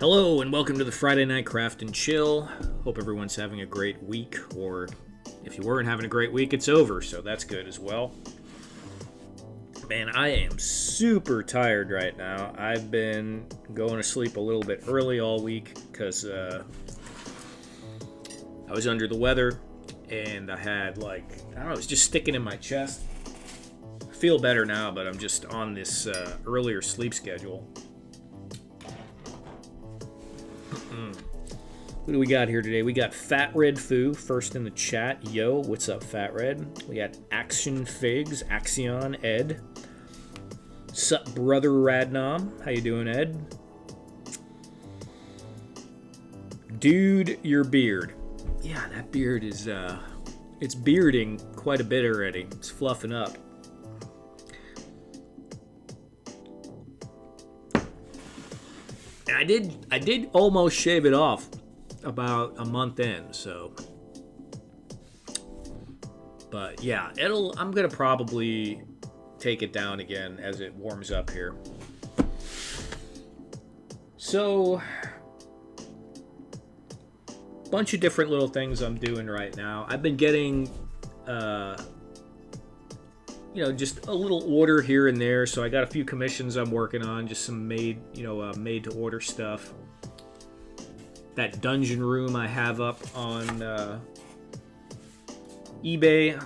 Hello and welcome to the Friday Night Craft and Chill. Hope everyone's having a great week, or if you weren't having a great week, it's over, so that's good as well. Man, I am super tired right now. I've been going to sleep a little bit early all week because I was under the weather and I had it was just sticking in my chest. I feel better now, but I'm just on this earlier sleep schedule. What do we got here today? We got Fat Red Foo first in the chat. Yo, what's up, Fat Red? We got Action Figs, Axion, Ed. Sup, brother Radnom? How you doing, Ed? Dude, your beard. Yeah, that beard is it's bearding quite a bit already. It's fluffing up. I did almost shave it off about a month in, so. But yeah, I'm gonna probably take it down again as it warms up here. So, bunch of different little things I'm doing right now. I've been getting, just a little order here and there. So I got a few commissions I'm working on, just some made to order stuff. That dungeon room I have up on eBay.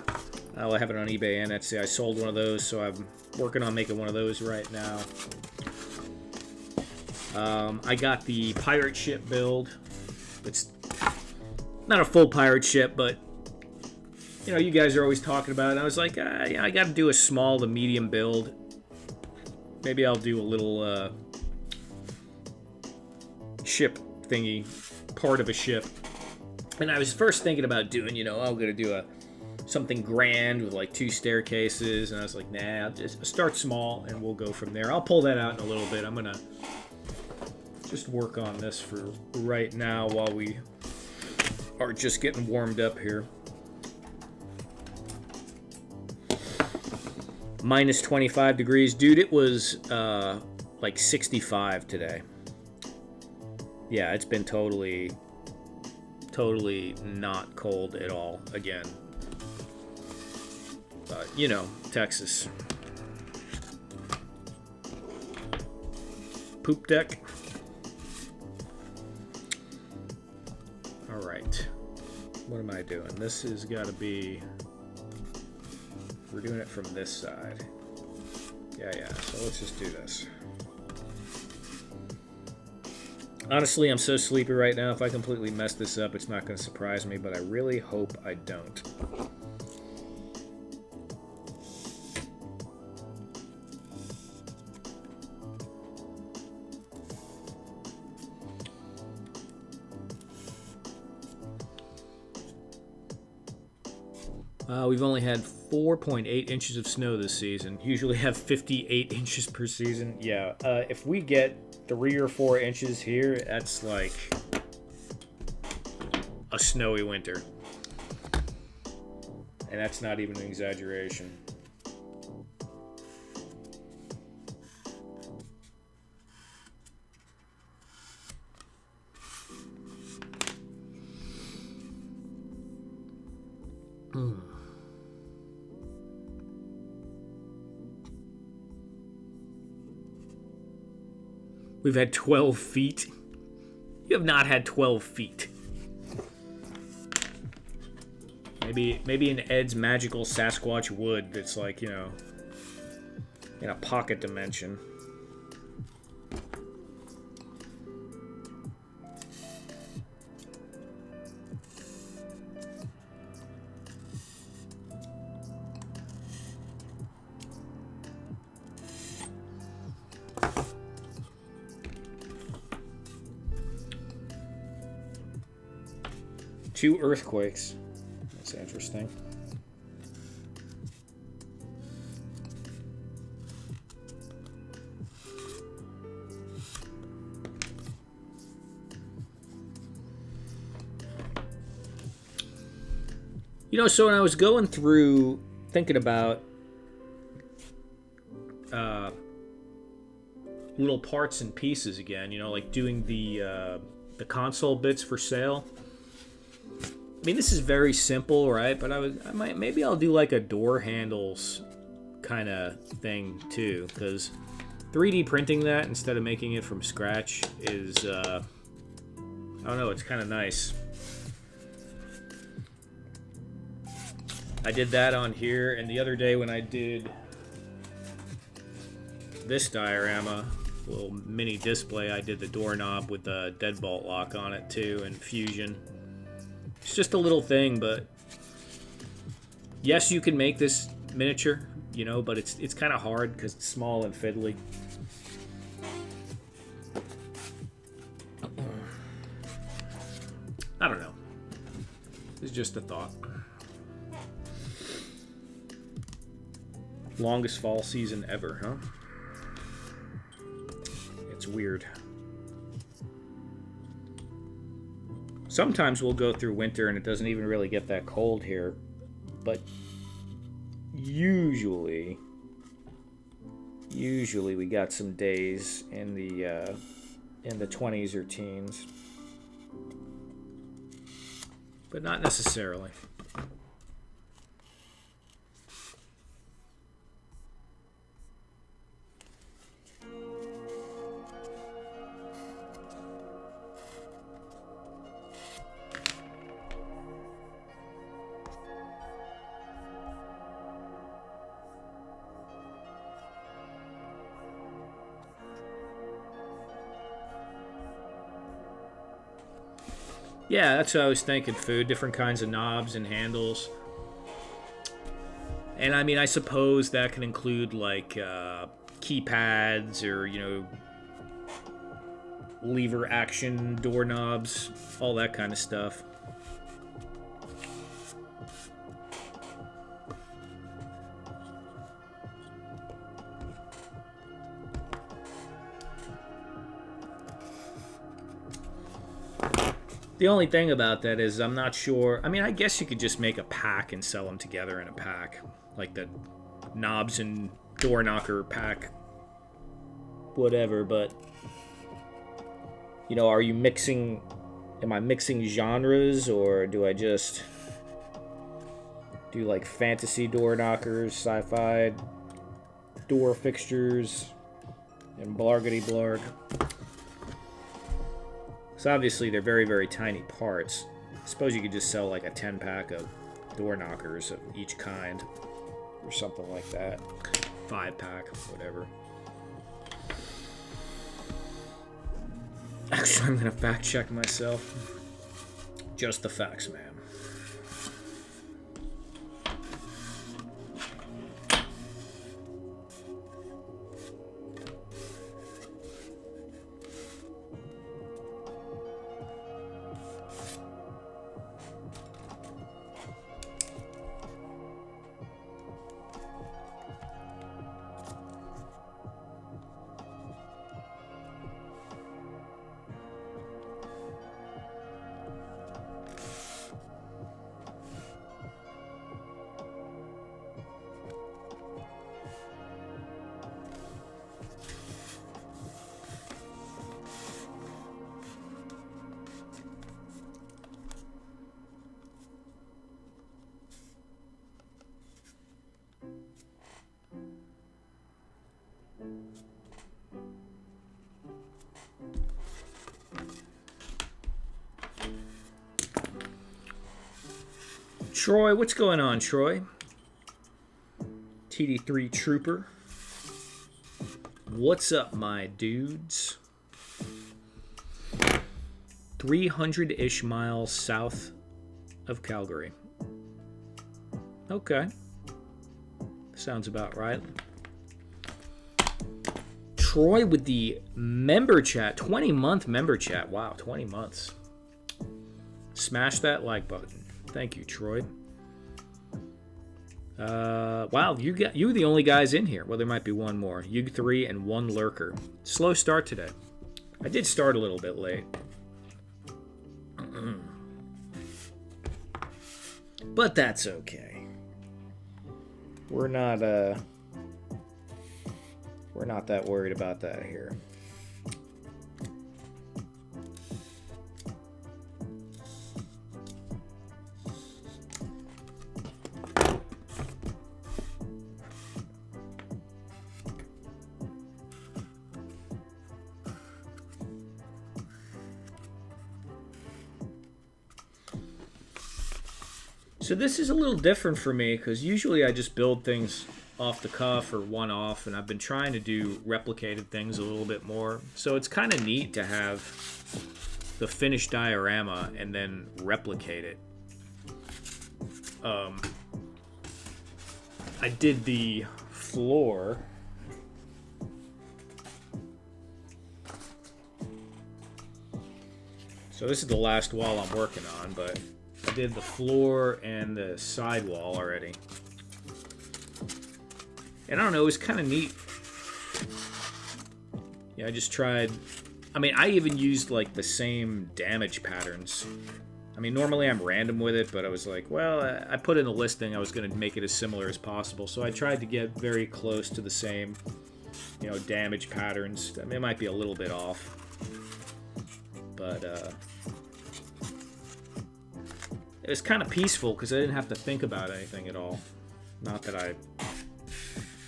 I have it on eBay and Etsy. I sold one of those, so I'm working on making one of those right now. I got the pirate ship build. It's not a full pirate ship, but you guys are always talking about it. I was like, I got to do a small to medium build. Maybe I'll do a little ship thingy, part of a ship. And I was first thinking about doing, I'm going to do something grand with like 2 staircases. And I was like, nah, I'll just start small and we'll go from there. I'll pull that out in a little bit. I'm going to just work on this for right now while we are just getting warmed up here. Minus 25 degrees. Dude, it was like 65 today. Yeah, it's been totally not cold at all again. But, Texas. Poop deck. All right. What am I doing? This has got to be... We're doing it from this side. Yeah, so let's just do this. Honestly, I'm so sleepy right now. If I completely mess this up, it's not going to surprise me, but I really hope I don't. We've only had 4.8 inches of snow this season. Usually have 58 inches per season. Yeah, if we get 3 or 4 inches here, that's like a snowy winter. And that's not even an exaggeration. We've had 12 feet. You have not had 12 feet. Maybe in Ed's magical Sasquatch wood that's like, in a pocket dimension. Two earthquakes. That's interesting. So when I was going through thinking about little parts and pieces again, you know, like doing the console bits for sale. I mean, this is very simple, right? But maybe I'll do like a door handles kind of thing too, because 3D printing that instead of making it from scratch is, I don't know, it's kind of nice. I did that on here, and the other day when I did this diorama, little mini display, I did the doorknob with the deadbolt lock on it too, and fusion. It's just a little thing, but yes, you can make this miniature, you know, but it's kind of hard because it's small and fiddly. I don't know. It's just a thought. Longest fall season ever, huh? It's weird. Sometimes we'll go through winter and it doesn't even really get that cold here, but usually we got some days in the 20s or teens, but not necessarily. Yeah, that's what I was thinking. Food, different kinds of knobs and handles. And I mean, I suppose that can include like keypads or, you know, lever action doorknobs, all that kind of stuff. The only thing about that is I'm not sure. I mean, I guess you could just make a pack and sell them together in a pack. Like the knobs and door knocker pack. Whatever, but... You know, are you mixing... Am I mixing genres, or do I just... do like fantasy door knockers, sci-fi door fixtures, and blargity blarg? So obviously they're very, very tiny parts. I suppose you could just sell like a 10-pack of door knockers of each kind, or something like that. 5-pack, whatever. Actually, I'm gonna fact check myself. Just the facts, man. Troy, what's going on, Troy? TD3 Trooper. What's up, my dudes? 300-ish miles south of Calgary. Okay. Sounds about right. Troy with the member chat. 20-month member chat. Wow, 20 months. Smash that like button. Thank you, Troy. Wow, you the only guys in here. Well, there might be one more. You 3 and 1 lurker. Slow start today. I did start a little bit late. But that's okay. We're we're not that worried about that here. So this is a little different for me because usually I just build things off the cuff or one-off, and I've been trying to do replicated things a little bit more. So it's kind of neat to have the finished diorama and then replicate it. I did the floor. So this is the last wall I'm working on, but I did the floor and the side wall already. And I don't know, it was kind of neat. Yeah, I just tried. I mean, I even used like the same damage patterns. I mean, normally I'm random with it, but I was like, well, I put in the listing, I was going to make it as similar as possible. So I tried to get very close to the same, you know, damage patterns. I mean, it might be a little bit off. But, it was kind of peaceful because I didn't have to think about anything at all. Not that I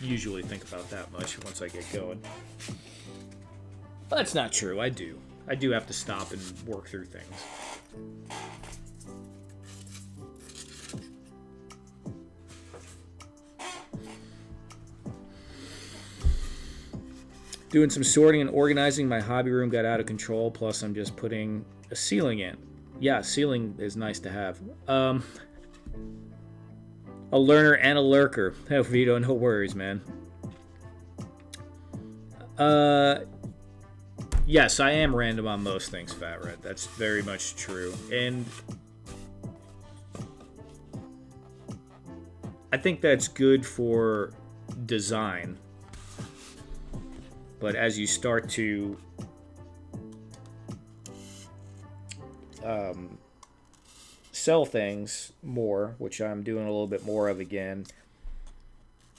usually think about that much once I get going. But that's not true. I do. I do have to stop and work through things. Doing some sorting and organizing. My hobby room got out of control. Plus, I'm just putting a ceiling in. Yeah, ceiling is nice to have. A learner and a lurker. Oh, Vito, no worries, man. Yes, I am random on most things, Fat Red. That's very much true. And I think that's good for design. But as you start to sell things more, which I'm doing a little bit more of again,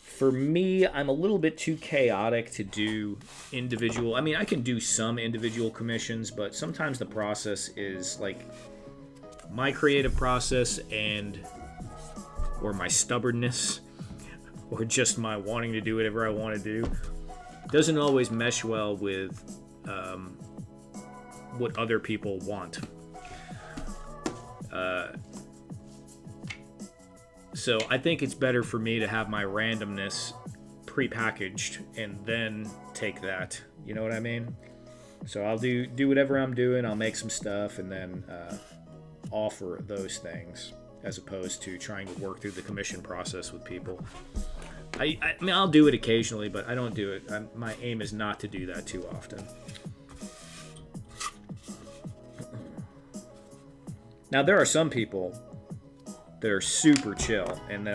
for me, I'm a little bit too chaotic to do individual. I mean, I can do some individual commissions, but sometimes the process is like my creative process or my stubbornness or just my wanting to do whatever I want to do doesn't always mesh well with what other people want. So I think it's better for me to have my randomness pre-packaged and then take that. You know what I mean? So I'll do whatever I'm doing. I'll make some stuff and then offer those things as opposed to trying to work through the commission process with people. I mean, I'll do it occasionally, but I don't do it. My aim is not to do that too often. Now, there are some people that are super chill, and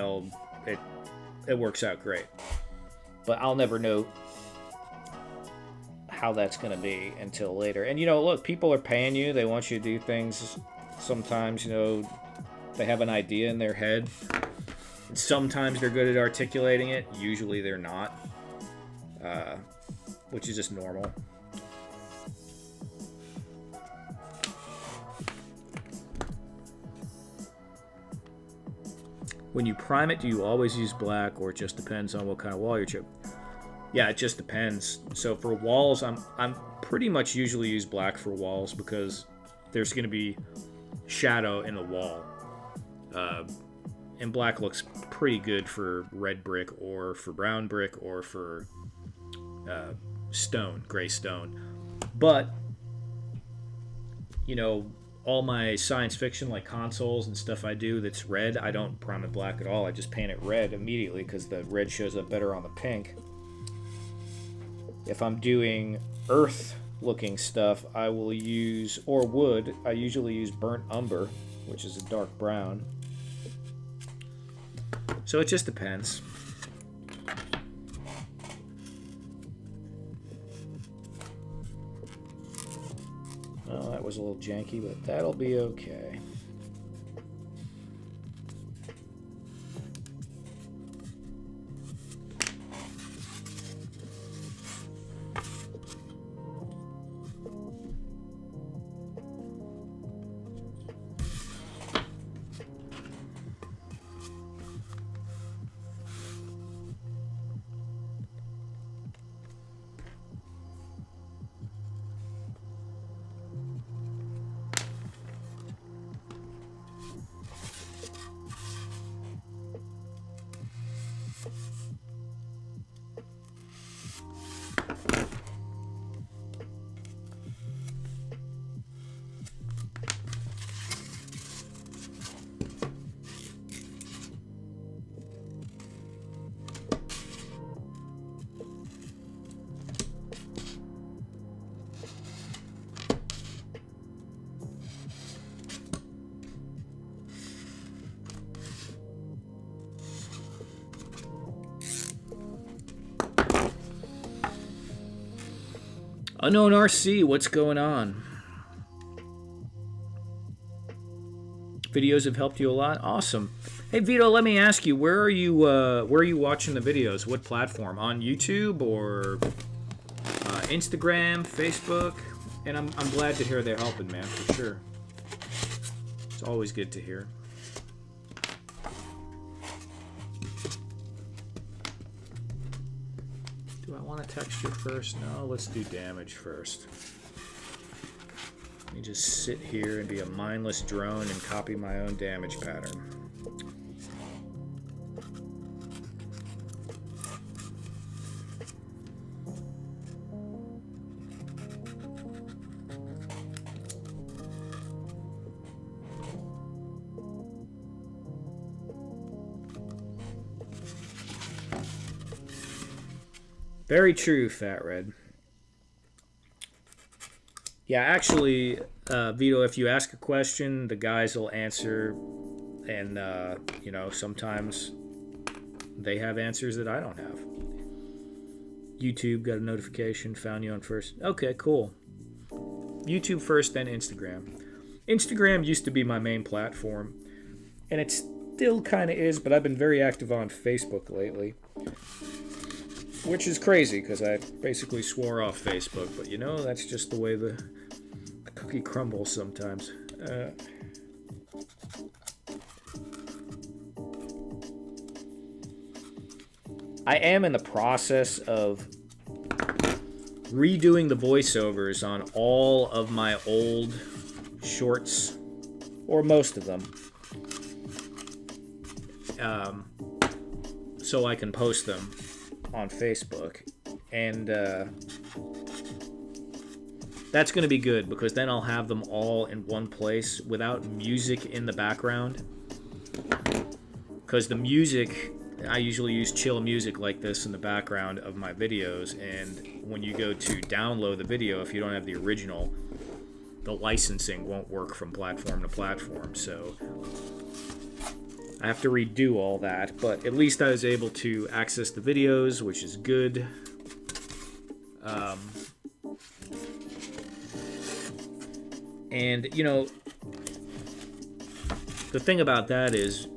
it works out great. But I'll never know how that's going to be until later. And, you know, look, people are paying you. They want you to do things. Sometimes, you know, they have an idea in their head. Sometimes they're good at articulating it. Usually they're not, which is just normal. When you prime it, do you always use black, or it just depends on what kind of wall you're chipping? Yeah, it just depends. So for walls, I'm pretty much usually use black for walls because there's going to be shadow in the wall. And black looks pretty good for red brick or for brown brick or for stone, gray stone. But, you know, all my science fiction, like consoles and stuff I do that's red, I don't prime it black at all. I just paint it red immediately because the red shows up better on the pink. If I'm doing earth-looking stuff, I will use, or wood, I usually use burnt umber, which is a dark brown. So it just depends. Oh, that was a little janky, but that'll be okay. Unknown RC, what's going on? Videos have helped you a lot. Awesome. Hey Vito, let me ask you, where are you watching the videos? What platform? On YouTube or Instagram, Facebook? And I'm glad to hear they're helping, man, for sure. It's always good to hear. Do I want to texture first? No, let's do damage first. Let me just sit here and be a mindless drone and copy my own damage pattern. Very true, Fat Red. Yeah, actually, Vito, if you ask a question, the guys will answer, and, you know, sometimes they have answers that I don't have. YouTube, got a notification, found you on first. Okay, cool. YouTube first, then Instagram. Instagram used to be my main platform, and it still kind of is, but I've been very active on Facebook lately. Which is crazy, because I basically swore off Facebook, but you know, that's just the way the cookie crumbles sometimes. I am in the process of redoing the voiceovers on all of my old shorts, or most of them, so I can post them on Facebook, and that's going to be good, because then I'll have them all in one place without music in the background, because the music, I usually use chill music like this in the background of my videos, and when you go to download the video, if you don't have the original, the licensing won't work from platform to platform, so I have to redo all that, but at least I was able to access the videos, which is good. And, you know, the thing about that is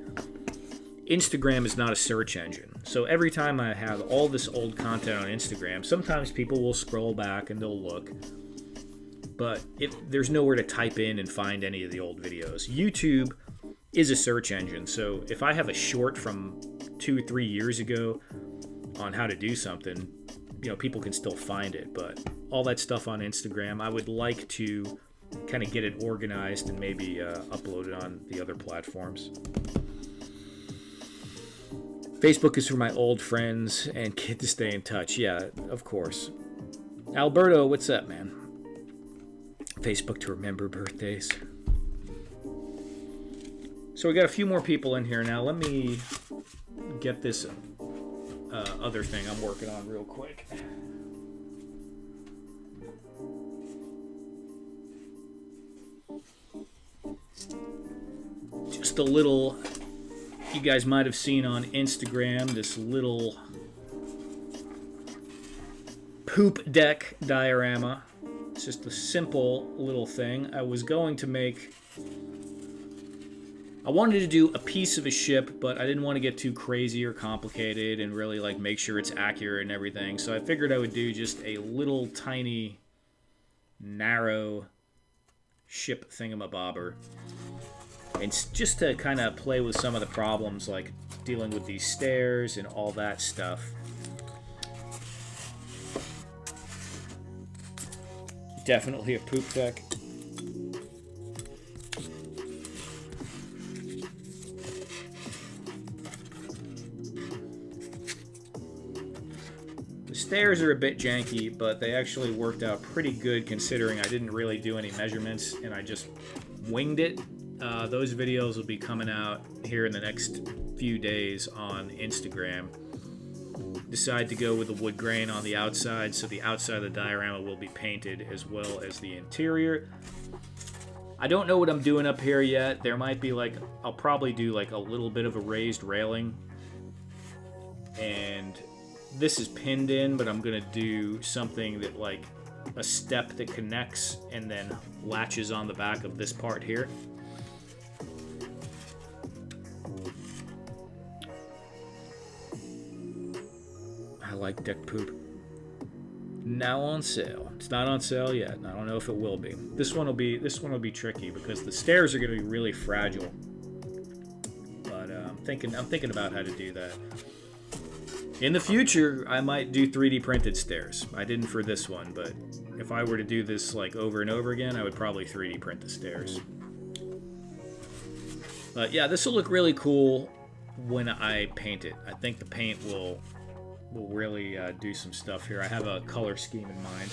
Instagram is not a search engine. So every time I have all this old content on Instagram, sometimes people will scroll back and they'll look, but there's nowhere to type in and find any of the old videos. YouTube is a search engine, so if I have a short from 2 or 3 years ago on how to do something, you know, people can still find it. But all that stuff on Instagram, I would like to kind of get it organized and maybe upload it on the other platforms. Facebook is for my old friends and get to stay in touch. Yeah, of course. Alberto, what's up, man? Facebook to remember birthdays. So we got a few more people in here now. Let me get this other thing I'm working on real quick. Just a little, you guys might have seen on Instagram, this little poop deck diorama. It's just a simple little thing. I was going to make, I wanted to do a piece of a ship, but I didn't want to get too crazy or complicated and really like make sure it's accurate and everything. So I figured I would do just a little tiny, narrow ship thingamabobber. And just to kind of play with some of the problems, like dealing with these stairs and all that stuff. Definitely a poop deck. The stairs are a bit janky, but they actually worked out pretty good considering I didn't really do any measurements and I just winged it. Those videos will be coming out here in the next few days on Instagram. Decide to go with the wood grain on the outside, so the outside of the diorama will be painted as well as the interior. I don't know what I'm doing up here yet. There might be like, I'll probably do like a little bit of a raised railing. And this is pinned in, but I'm gonna do something that like a step that connects and then latches on the back of this part here. I like deck poop. Now on sale. It's not on sale yet. I don't know if it will be. This one will be tricky because the stairs are going to be really fragile. But I'm thinking about how to do that. In the future, I might do 3D printed stairs. I didn't for this one, but if I were to do this like over and over again, I would probably 3D print the stairs. But yeah, this will look really cool when I paint it. I think the paint will really do some stuff here. I have a color scheme in mind.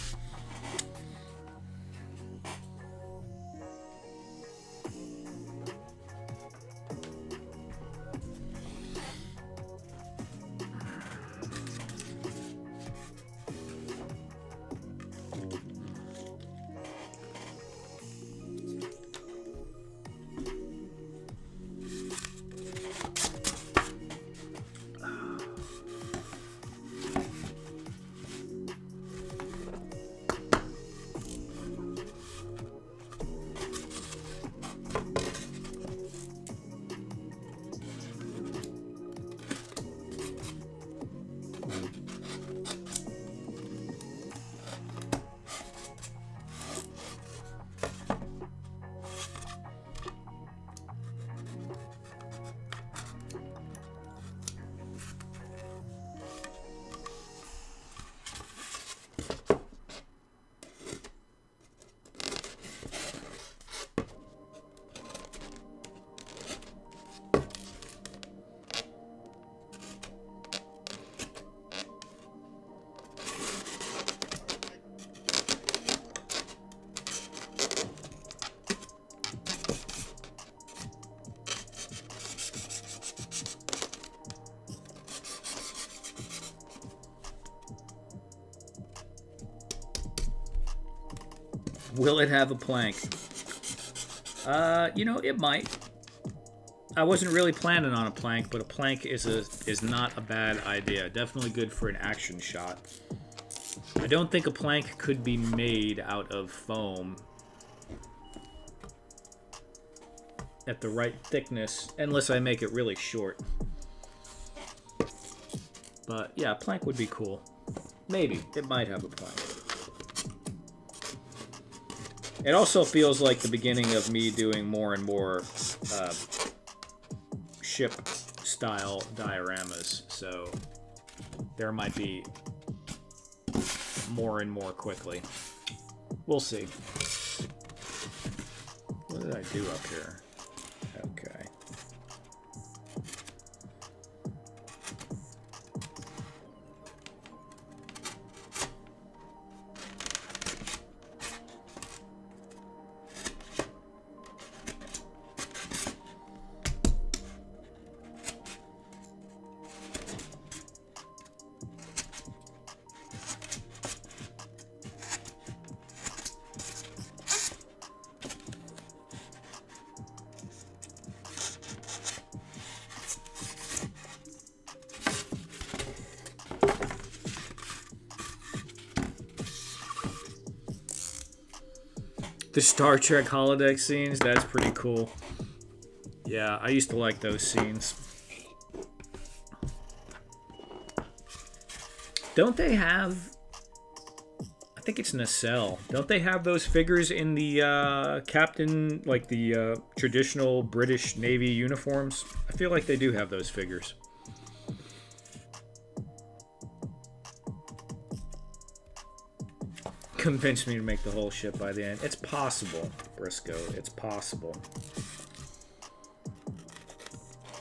Will it have a plank? You know, it might. I wasn't really planning on a plank, but a plank is not a bad idea. Definitely good for an action shot. I don't think a plank could be made out of foam at the right thickness, unless I make it really short. But yeah, a plank would be cool. Maybe. It might have a plank. It also feels like the beginning of me doing more and more ship-style dioramas, so there might be more and more quickly. We'll see. What did I do up here? Okay. The Star Trek holodeck scenes, that's pretty cool. Yeah, I used to like those scenes. Don't they have... I think it's Nacelle. Don't they have those figures in the captain, like the traditional British Navy uniforms? I feel like they do have those figures. Convince me to make the whole ship by the end. It's possible, Briscoe. It's possible.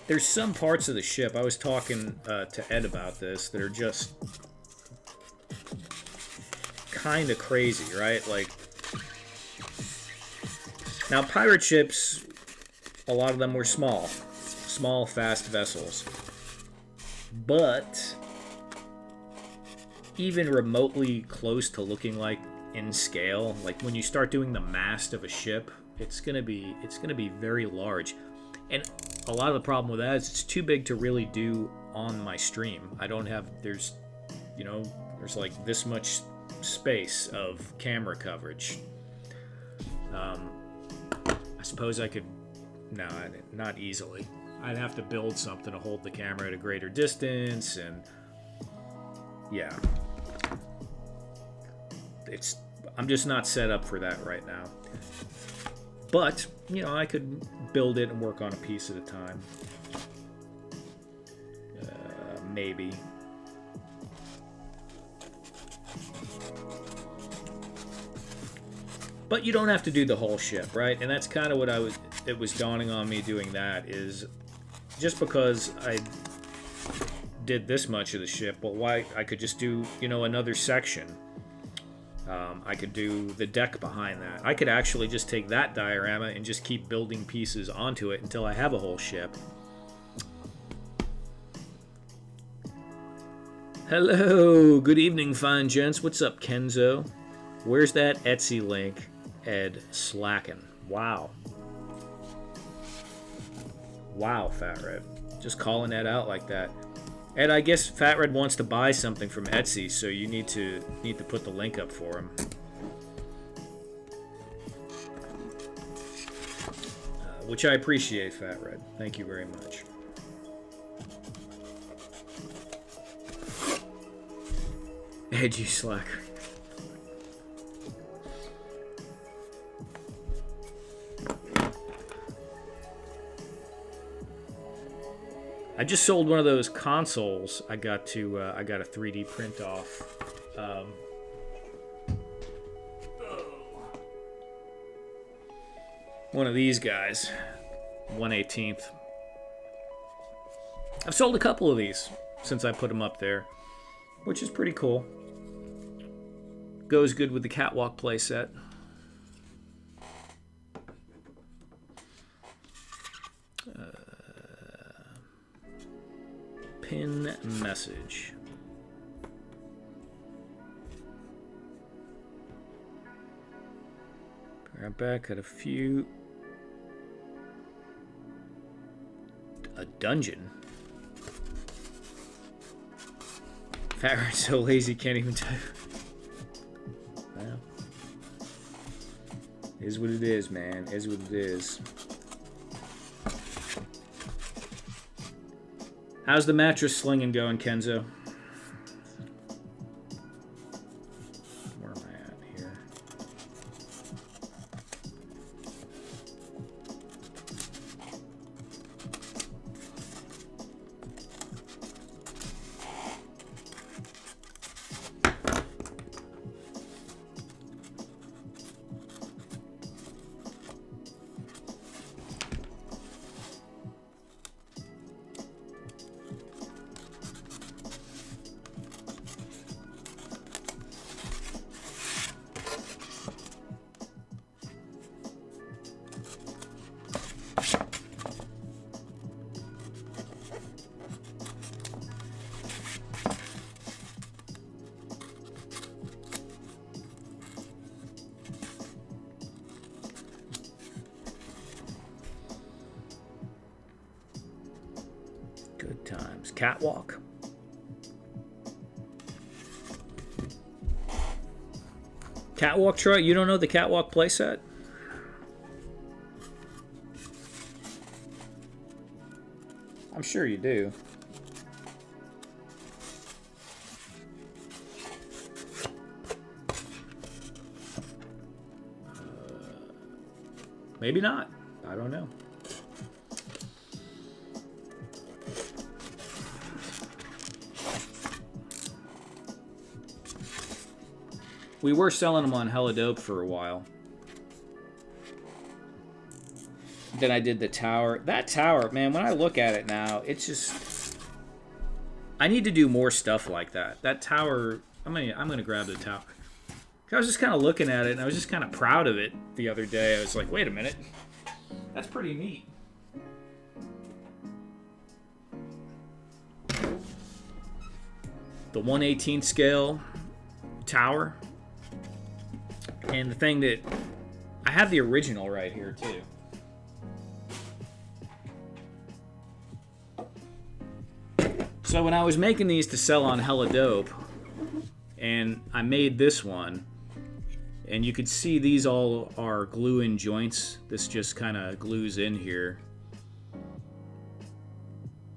There's some parts of the ship, I was talking to Ed about this, that are just kind of crazy, right? Like, now pirate ships, a lot of them were small, fast vessels. But even remotely close to looking like in scale, like when you start doing the mast of a ship, it's gonna be very large. And a lot of the problem with that is it's too big to really do on my stream. I don't have, there's like this much space of camera coverage. I suppose I could... No, not easily. I'd have to build something to hold the camera at a greater distance, and yeah. I'm just not set up for that right now. But, you know, I could build it and work on a piece at a time. Maybe. But you don't have to do the whole ship, right? And that's kind of what it was dawning on me doing that, is just because I did this much of the ship, well, why I could just do, you know, another section. I could do the deck behind that. I could actually just take that diorama and just keep building pieces onto it until I have a whole ship. Hello, good evening, fine gents. What's up, Kenzo? Where's that Etsy link? Ed slacking. Wow. Wow, Fat Red. Just calling that out like that. Ed, I guess Fat Red wants to buy something from Etsy, so you need to put the link up for him. Which I appreciate, Fat Red. Thank you very much. Ed, you slacker. I just sold one of those consoles. I got a 3D print off. One of these guys, 1/18. I've sold a couple of these since I put them up there, which is pretty cool. Goes good with the catwalk playset. Pin message. Right back at a few. A dungeon. Farron's so lazy can't even type. Well, is what it is, man. Is what it is. How's the mattress slinging going, Kenzo? Where am I at here? Good times. Catwalk. Catwalk, Troy? You don't know the Catwalk playset? I'm sure you do. Maybe not. I don't know. We were selling them on Hella Dope for a while. Then I did the tower. That tower, man, when I look at it now, it's just... I need to do more stuff like that. That tower... I'm gonna grab the tower. I was just kind of looking at it, and I was just kind of proud of it the other day. I was like, wait a minute. That's pretty neat. The 1/18 scale tower. And the thing that... I have the original right here, too. So when I was making these to sell on Hella Dope, And I made this one, and you could see these all are glue-in joints. This just kind of glues in here.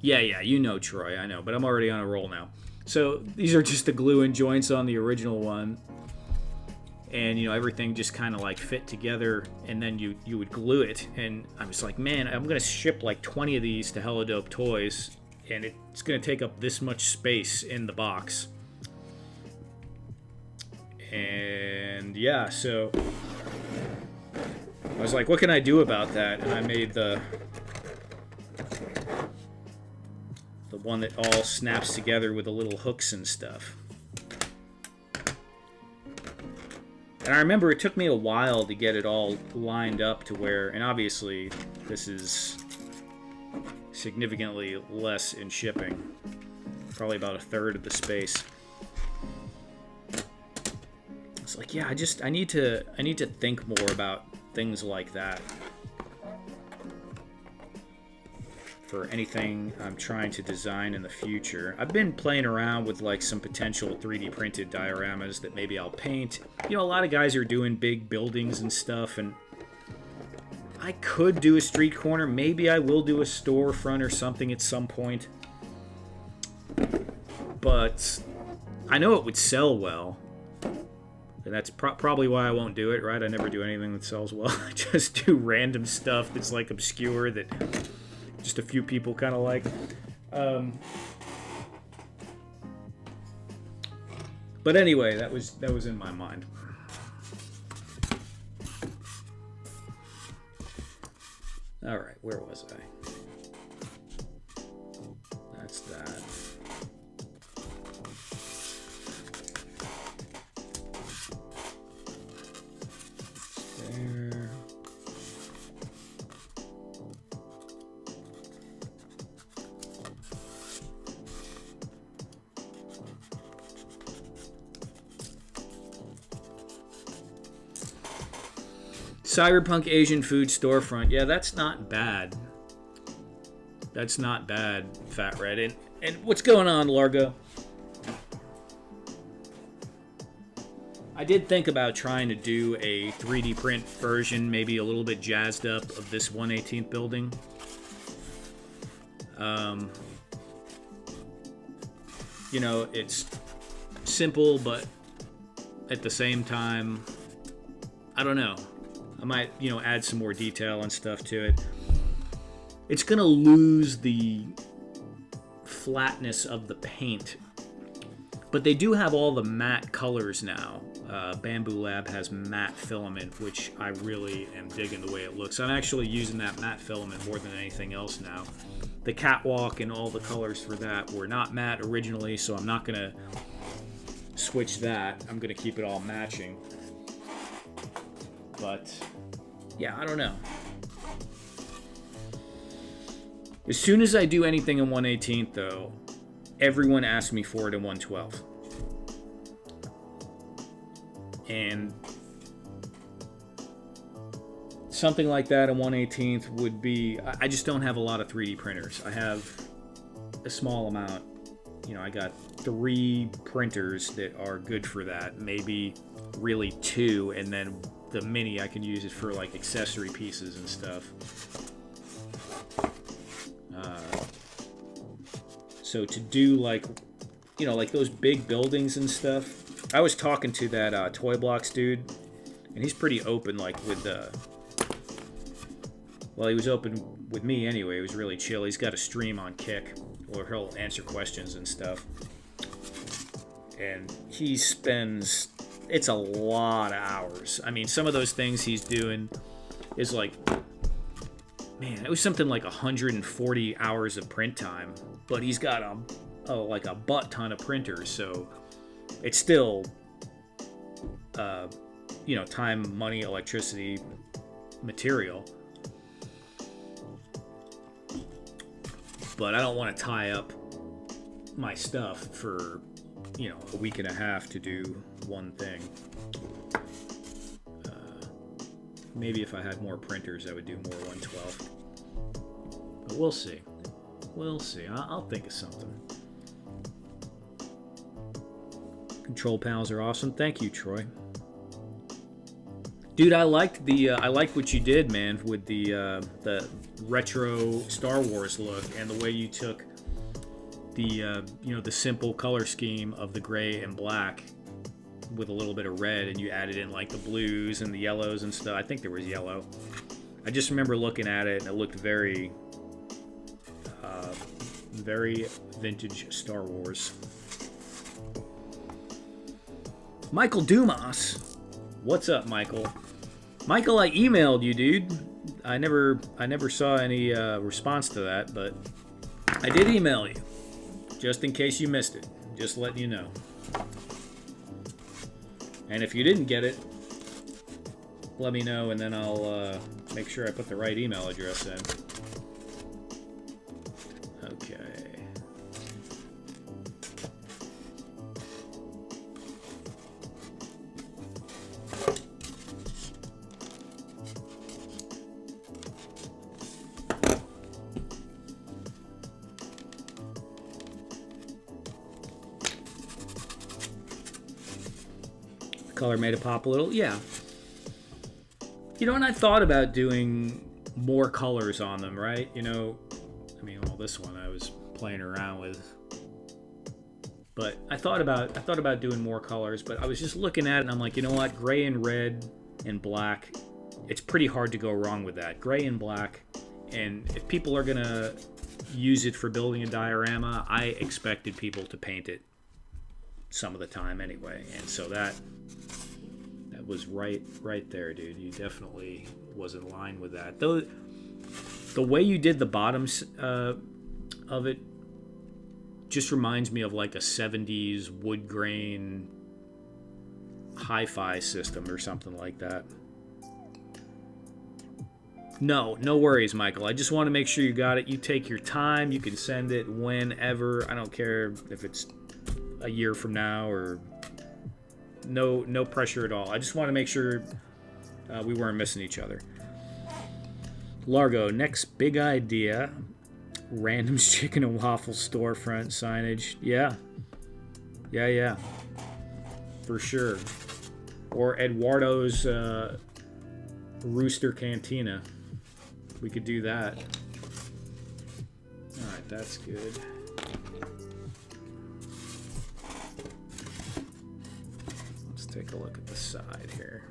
Yeah, you know, Troy, I know, but I'm already on a roll now. So these are just the glue-in joints on the original one. And, you know, everything just kind of like fit together, and then you would glue it. And I was like, man, I'm going to ship like 20 of these to Hella Dope Toys, and it's going to take up this much space in the box. And yeah, so I was like, what can I do about that? And I made the one that all snaps together with the little hooks and stuff. And I remember it took me a while to get it all lined up to where, and obviously this is significantly less in shipping, probably about a third of the space. It's like, yeah, I need to think more about things like that for anything I'm trying to design in the future. I've been playing around with like some potential 3D printed dioramas that maybe I'll paint. You know, a lot of guys are doing big buildings and stuff, and I could do a street corner. Maybe I will do a storefront or something at some point. But I know it would sell well. And that's probably why I won't do it, right? I never do anything that sells well. I just do random stuff that's like obscure that just a few people kind of like. But anyway, that was in my mind. All right, where was I? That's that. There. Cyberpunk Asian food storefront. Yeah, that's not bad. That's not bad, Fat Red. And what's going on, Largo? I did think about trying to do a 3D print version, maybe a little bit jazzed up, of this 1/18th building. You know, it's simple, but at the same time, I don't know. I might, you know, add some more detail and stuff to it. It's going to lose the flatness of the paint. But they do have all the matte colors now. Bamboo Lab has matte filament, which I really am digging the way it looks. I'm actually using that matte filament more than anything else now. The catwalk and all the colors for that were not matte originally, so I'm not going to switch that. I'm going to keep it all matching. But, yeah, I don't know. As soon as I do anything in 1/18th, though, everyone asks me for it in 1/12. And something like that in 1/18th would be... I just don't have a lot of 3D printers. I have a small amount. You know, I got 3 printers that are good for that. Maybe really 2, and then the mini I can use it for like accessory pieces and stuff. So to do like, you know, like those big buildings and stuff. I was talking to that Toy Blocks dude, and he's pretty open, like with well, he was open with me anyway. He was really chill. He's got a stream on Kick where he'll answer questions and stuff. And he spends, it's a lot of hours. I mean, some of those things he's doing is like, man, it was something like 140 hours of print time. But he's got like a butt ton of printers, so it's still, you know, time, money, electricity, material. But I don't want to tie up my stuff for, you know, a week and a half to do one thing. Maybe if I had more printers, I would do more 1/12. But we'll see. We'll see. I'll think of something. Control panels are awesome. Thank you, Troy. Dude, I liked what you did, man, with the retro Star Wars look and the way you took the the simple color scheme of the gray and black with a little bit of red, and you added in like the blues and the yellows and stuff. I think there was yellow. I just remember looking at it and it looked very vintage Star Wars. Michael Dumas, what's up, Michael? Michael, I emailed you, dude. I never saw any response to that, but I did email you, just in case you missed it. Just letting you know. And if you didn't get it, let me know, and then I'll make sure I put the right email address in. Okay. Color made it pop a little, yeah. And I thought about doing more colors on them, right? This one I was playing around with, but I thought about doing more colors. But I was just looking at it, and I'm like, you know what? Gray and red and black. It's pretty hard to go wrong with that. Gray and black, and if people are gonna use it for building a diorama, I expected people to paint it some of the time anyway, and so that was right there, dude. You definitely was in line with that. Though the way you did the bottoms of it just reminds me of like a 70s wood grain hi-fi system or something like that. No worries, Michael. I just want to make sure you got it. You take your time. You can send it whenever. I don't care if it's a year from now or no pressure at all. I just want to make sure we weren't missing each other. Largo, next big idea. Random's Chicken and Waffle storefront signage. Yeah. For sure. Or Eduardo's Rooster Cantina. We could do that. Alright, that's good. Take a look at the side here.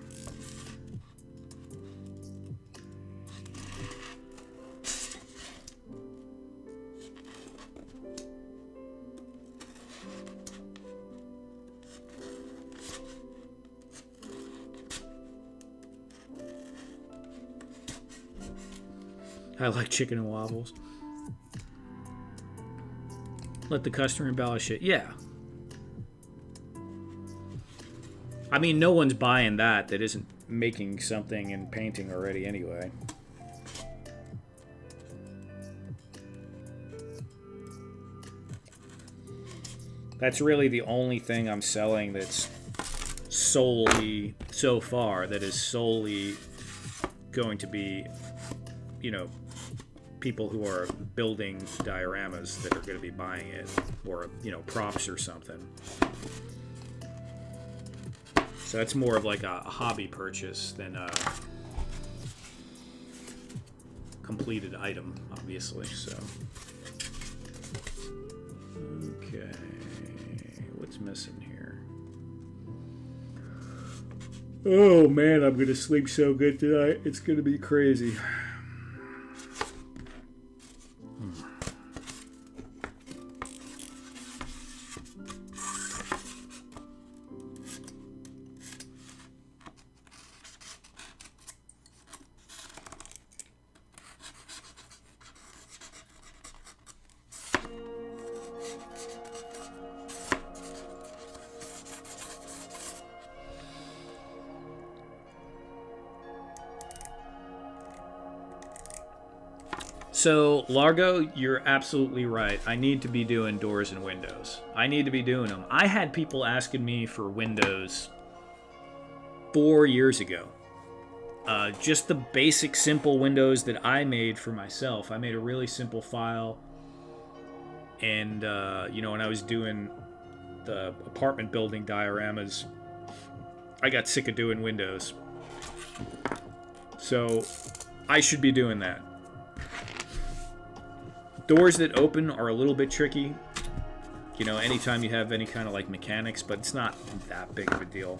I like chicken and waffles. Let the customer embellish it. Yeah. I mean, no one's buying that isn't making something and painting already anyway. That's really the only thing I'm selling that's solely, so far, that is solely going to be, people who are building dioramas that are going to be buying it, or, props or something. So that's more of like a hobby purchase than a completed item, obviously. So, okay, what's missing here? Oh man, I'm gonna sleep so good tonight. It's gonna be crazy. So, Largo, you're absolutely right. I need to be doing doors and windows. I need to be doing them. I had people asking me for windows 4 years ago. Just the basic, simple windows that I made for myself. I made a really simple file. And, when I was doing the apartment building dioramas, I got sick of doing windows. So I should be doing that. Doors that open are a little bit tricky. You know, anytime you have any kind of like mechanics, but it's not that big of a deal.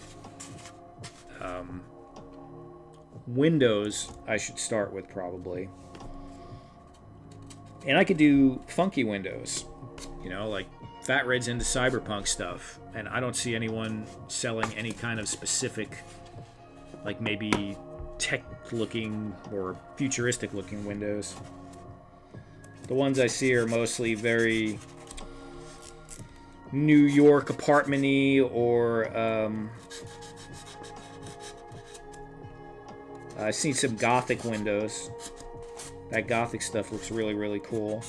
Windows, I should start with probably. And I could do funky windows. You know, like Fat Red's into cyberpunk stuff. And I don't see anyone selling any kind of specific, like maybe tech-looking or futuristic-looking windows. The ones I see are mostly very New York apartment-y, or I've seen some Gothic windows. That Gothic stuff looks really, really cool.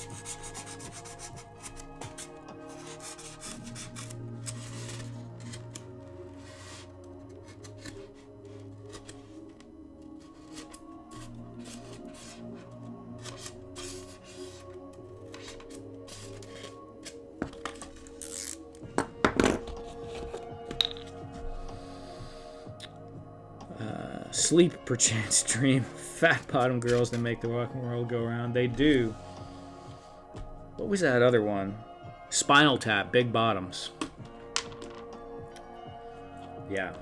Sleep, perchance dream. Fat bottom girls that make the walking world go round. They do. What was that other one? Spinal Tap, big bottoms. Yeah.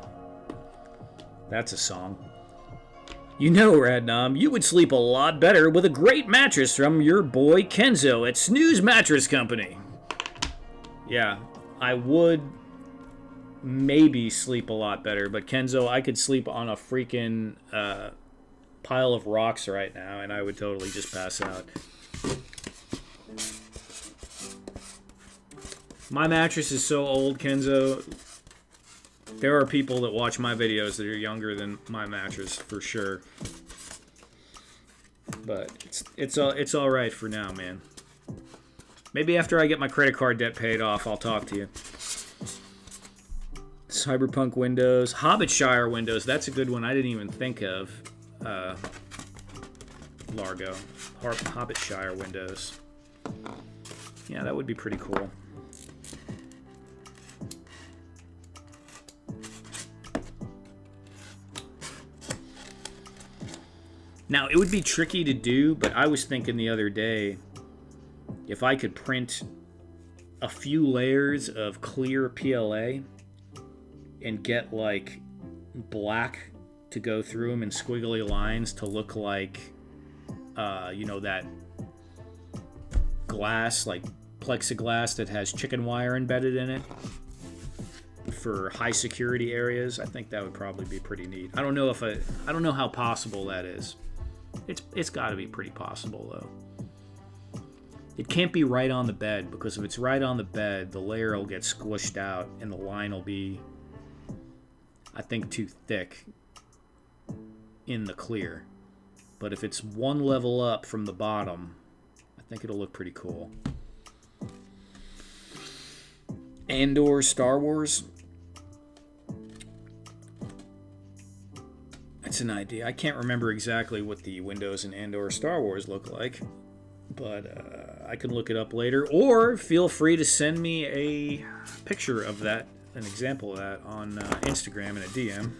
That's a song. You know, Radnom, you would sleep a lot better with a great mattress from your boy Kenzo at Snooze Mattress Company. Yeah, I would maybe sleep a lot better, but Kenzo, I could sleep on a freaking pile of rocks right now and I would totally just pass out. My mattress is so old, Kenzo. There are people that watch my videos that are younger than my mattress for sure. But it's all right for now, man. Maybe after I get my credit card debt paid off, I'll talk to you. Cyberpunk windows, Hobbitshire windows. That's a good one. I didn't even think of. Largo, Hobbitshire windows. Yeah, that would be pretty cool. Now, it would be tricky to do, but I was thinking the other day, if I could print a few layers of clear PLA and get like black to go through them in squiggly lines to look like, you know, that glass, like plexiglass that has chicken wire embedded in it for high security areas. I think that would probably be pretty neat. I don't know how possible that is. It's got to be pretty possible though. It can't be right on the bed, because if it's right on the bed, the layer will get squished out and the line will be, I think, too thick in the clear. But if it's one level up from the bottom, I think it'll look pretty cool. Andor Star Wars. That's an idea. I can't remember exactly what the windows in Andor Star Wars look like, but I can look it up later. Or feel free to send me a picture of that, an example of that, on Instagram in a DM.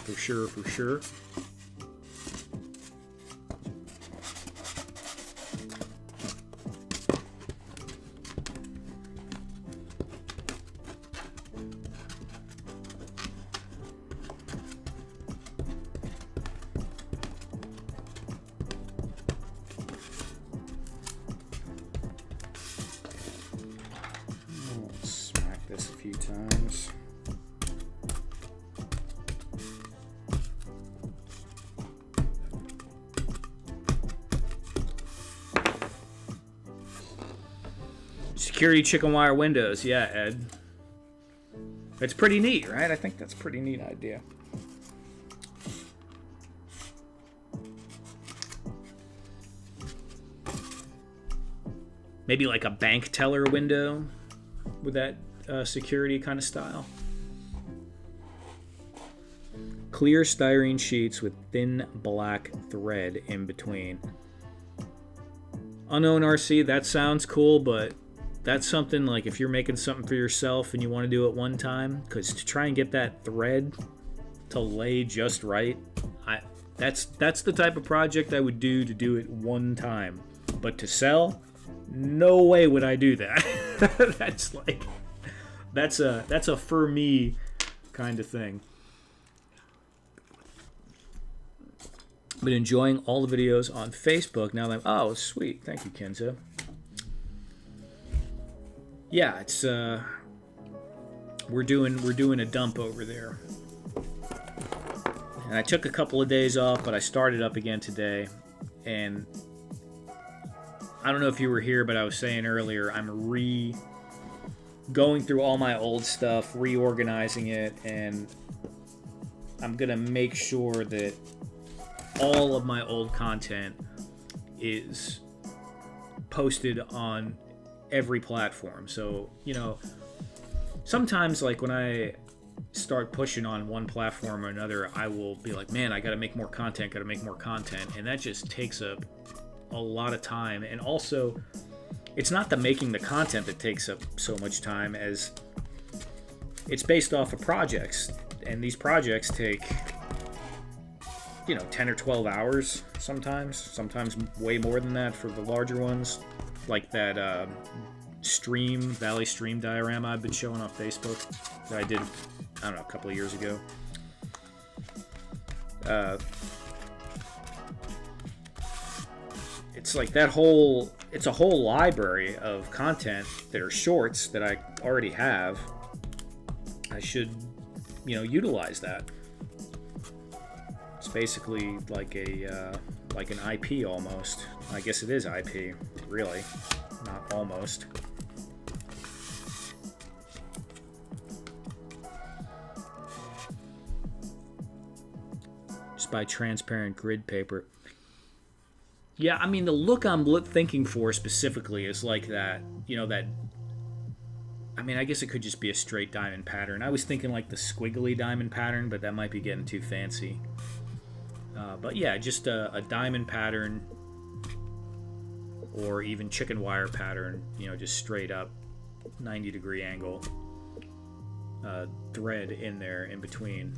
For sure, for sure. Smack this a few times. Security chicken wire windows. Yeah, Ed. It's pretty neat, right? I think that's a pretty neat idea. Maybe like a bank teller window with that security kind of style. Clear styrene sheets with thin black thread in between. Unknown RC, that sounds cool, but that's something like if you're making something for yourself and you want to do it one time, because to try and get that thread to lay just right, that's the type of project I would do to do it one time. But to sell, no way would I do that. that's a for me kind of thing. Been enjoying all the videos on Facebook now that oh sweet, thank you, Kenzo. Yeah, it's we're doing a dump over there. And I took a couple of days off, but I started up again today. And I don't know if you were here, but I was saying earlier, I'm going through all my old stuff, reorganizing it, and I'm gonna make sure that all of my old content is posted on every platform. So, you know, sometimes like when I start pushing on one platform or another, I will be like, man, I gotta make more content, and that just takes up a lot of time. And also, it's not the making the content that takes up so much time as it's based off of projects, and these projects take, you know, 10 or 12 hours sometimes way more than that for the larger ones, like that Valley Stream diorama I've been showing on Facebook that I did, I don't know, a couple of years ago. It's like it's a whole library of content that are shorts that I already have. I should, you know, utilize that. It's basically like an IP almost. I guess it is IP, really, not almost. Just buy transparent grid paper. Yeah, I mean, the look I'm thinking for specifically is like that, you know, that, I mean, I guess it could just be a straight diamond pattern. I was thinking like the squiggly diamond pattern, but that might be getting too fancy. But yeah, just a diamond pattern or even chicken wire pattern, you know, just straight up 90-degree angle thread in there in between.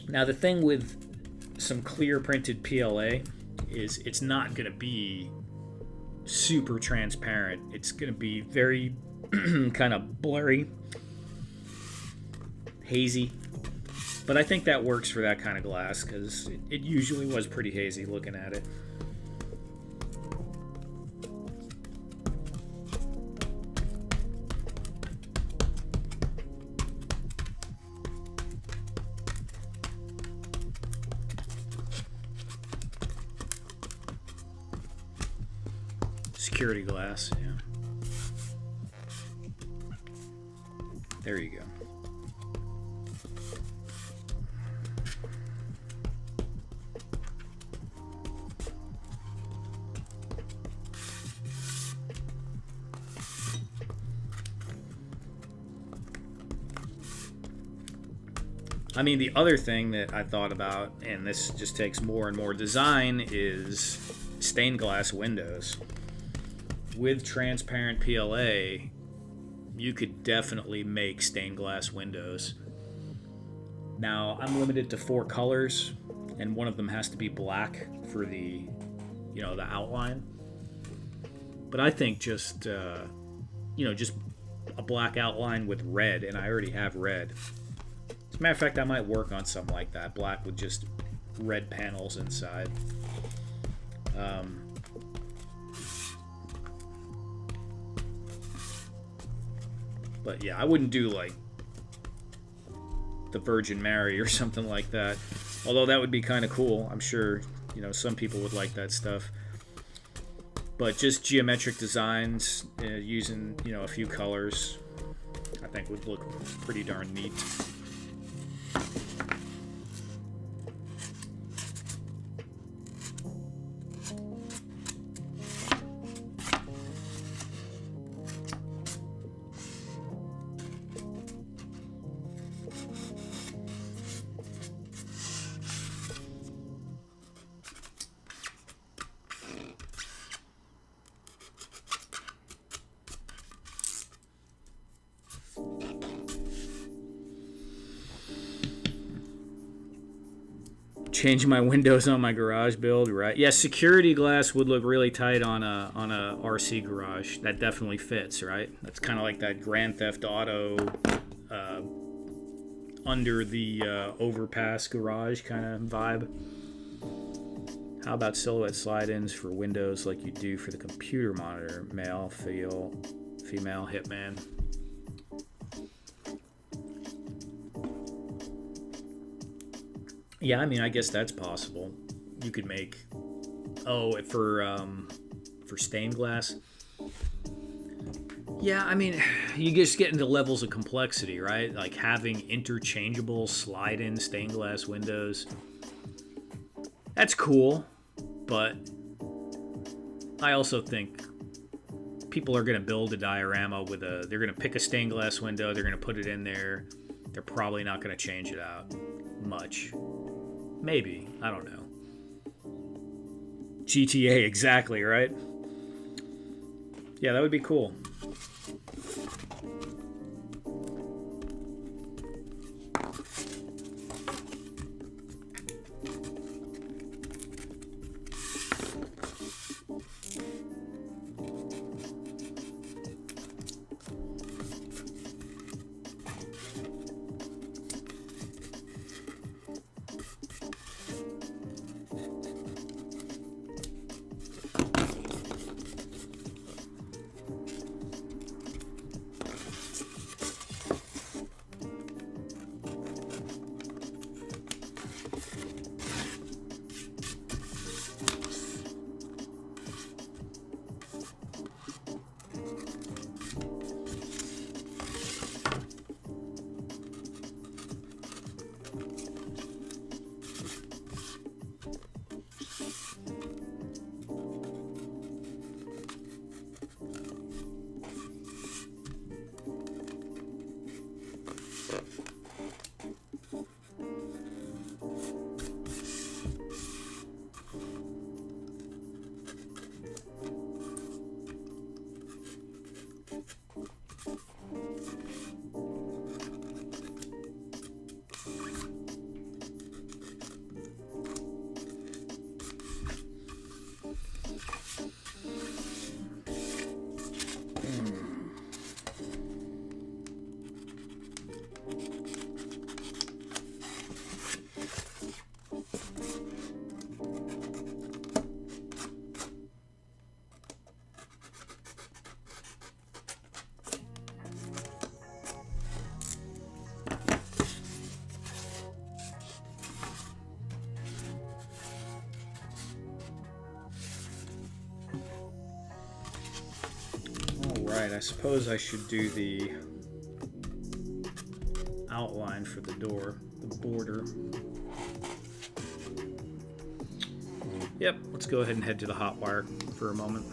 Now, the thing with some clear printed PLA is it's not going to be super transparent. It's going to be very kind of blurry, hazy. But I think that works for that kind of glass because it usually was pretty hazy looking at it. Security glass, yeah. There you go. I mean, the other thing that I thought about, and this just takes more and more design, is stained glass windows. With transparent PLA, you could definitely make stained glass windows. Now, I'm limited to 4 colors, and one of them has to be black for the, you know, the outline. But I think just, you know, just a black outline with red, and I already have red. As a matter of fact, I might work on something like that, black with just red panels inside. But yeah, I wouldn't do like the Virgin Mary or something like that. Although that would be kind of cool. I'm sure, you know, some people would like that stuff. But just geometric designs using, you know, a few colors, I think would look pretty darn neat. change my windows on my garage build, right? Yeah, security glass would look really tight on a RC garage. That definitely fits, right? That's kind of like that Grand Theft Auto under the overpass garage kind of vibe. How about silhouette slide-ins for windows like you do for the computer monitor? Male, female, hitman. Yeah, I mean, I guess that's possible. You could make, for stained glass. Yeah, I mean, you just get into levels of complexity, right? Like having interchangeable slide-in stained glass windows. That's cool, but I also think people are going to build a diorama with they're going to pick a stained glass window, they're going to put it in there. They're probably not going to change it out much. Maybe. I don't know. GTA, exactly, right? Yeah, that would be cool. Alright, I suppose I should do the outline for the door, the border. Yep, let's go ahead and head to the hot wire for a moment.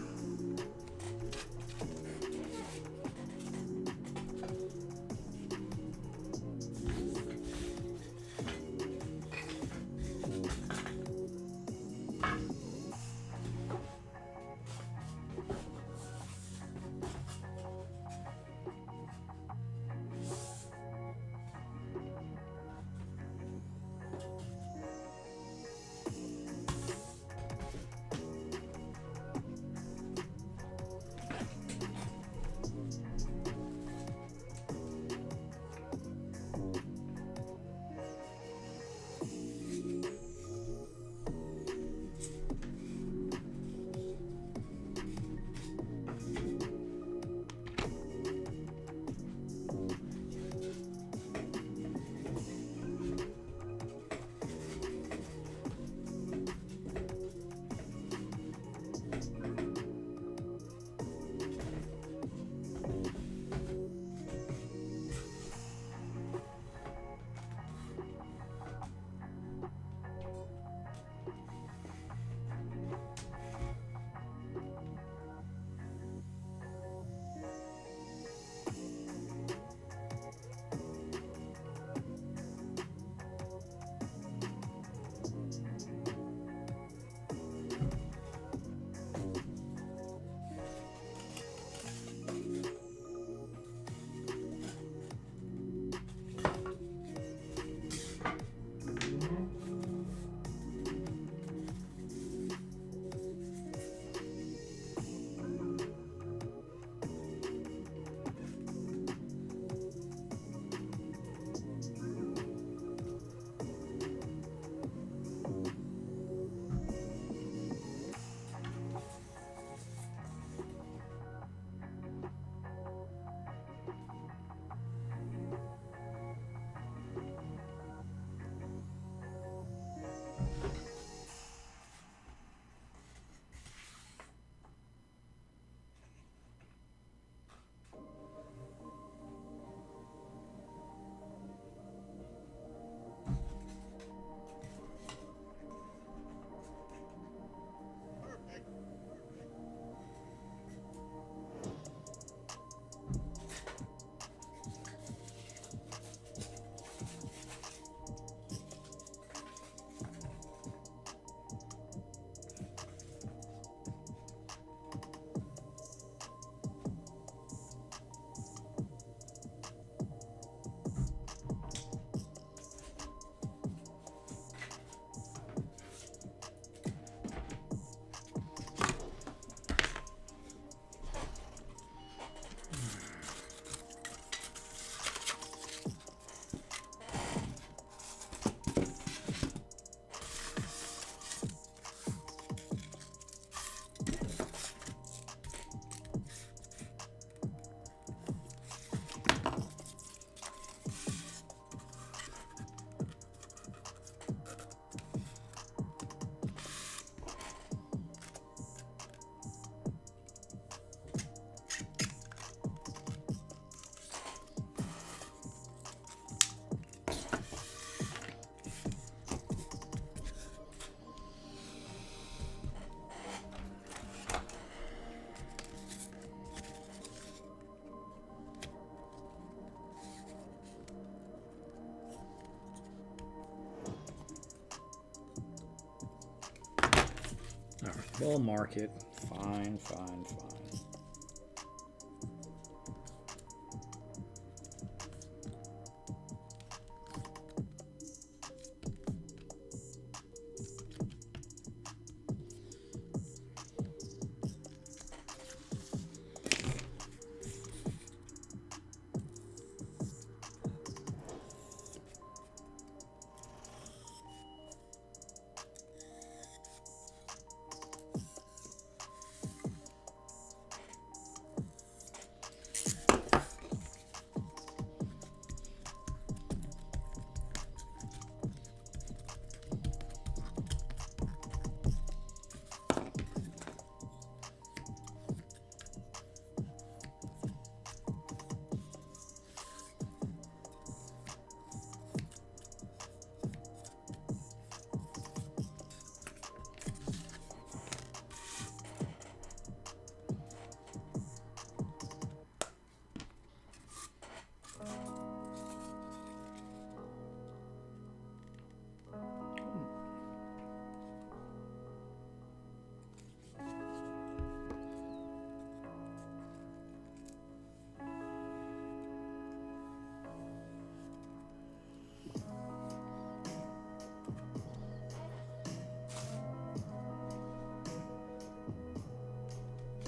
We'll mark it. Fine, fine, fine.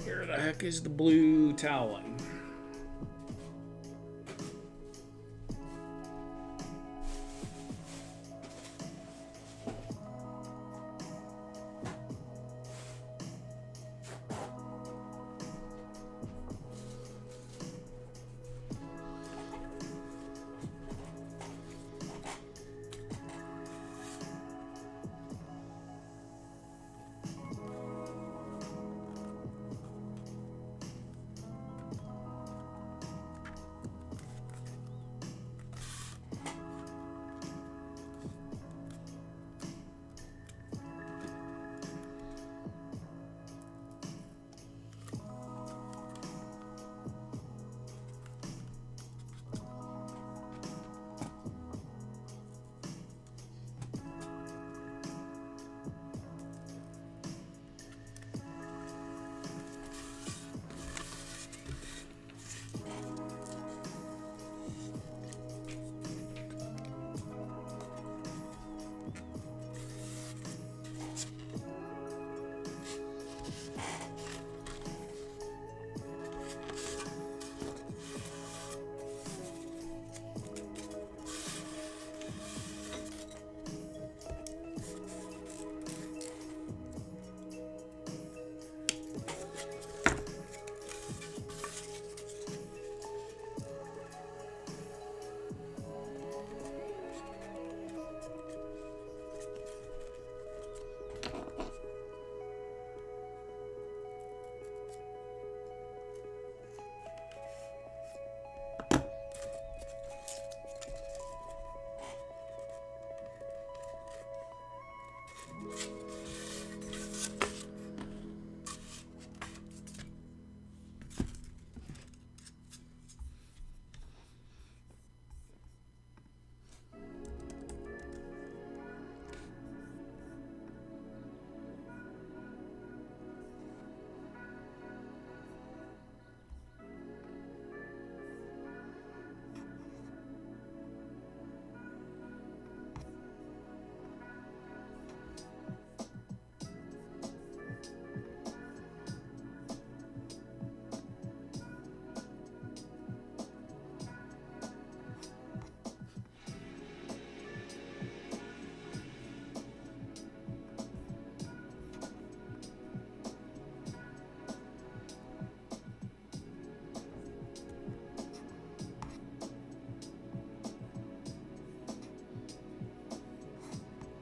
Where the heck is the blue toweling?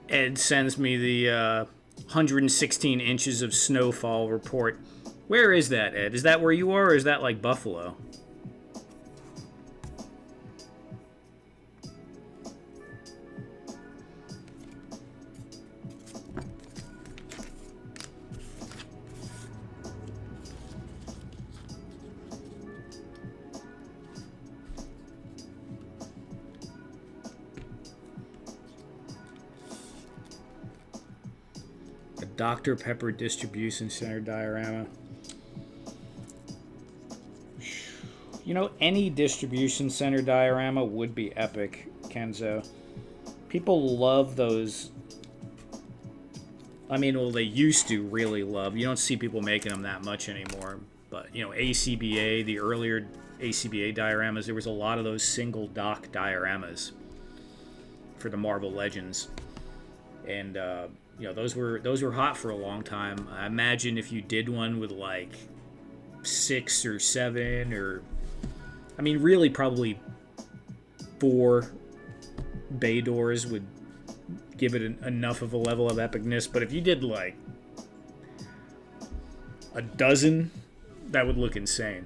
Ed sends me the 116 inches of snowfall report. Where is that, Ed? Is that where you are, or is that like Buffalo? Dr. Pepper Distribution Center diorama. You know, any distribution center diorama would be epic, Kenzo. People love those. I mean, well, they used to really love. You don't see people making them that much anymore. But, you know, ACBA, the earlier ACBA dioramas, there was a lot of those single dock dioramas for the Marvel Legends. And, you know, those were hot for a long time. I imagine if you did one with, like, 6 or 7 or... I mean, really probably 4 bay doors would give it enough of a level of epicness. But if you did like a dozen, that would look insane.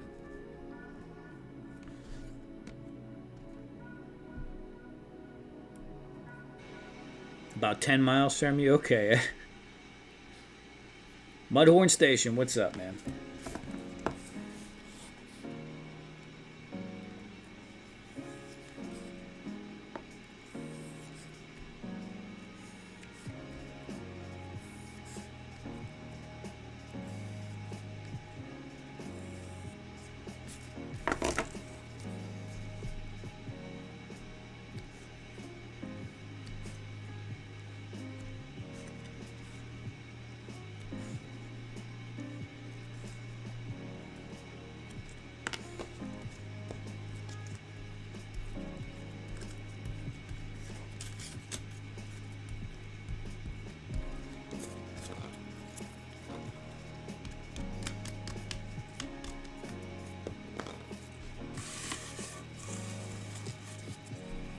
About 10 miles from you? Okay. Mudhorn Station, what's up, man?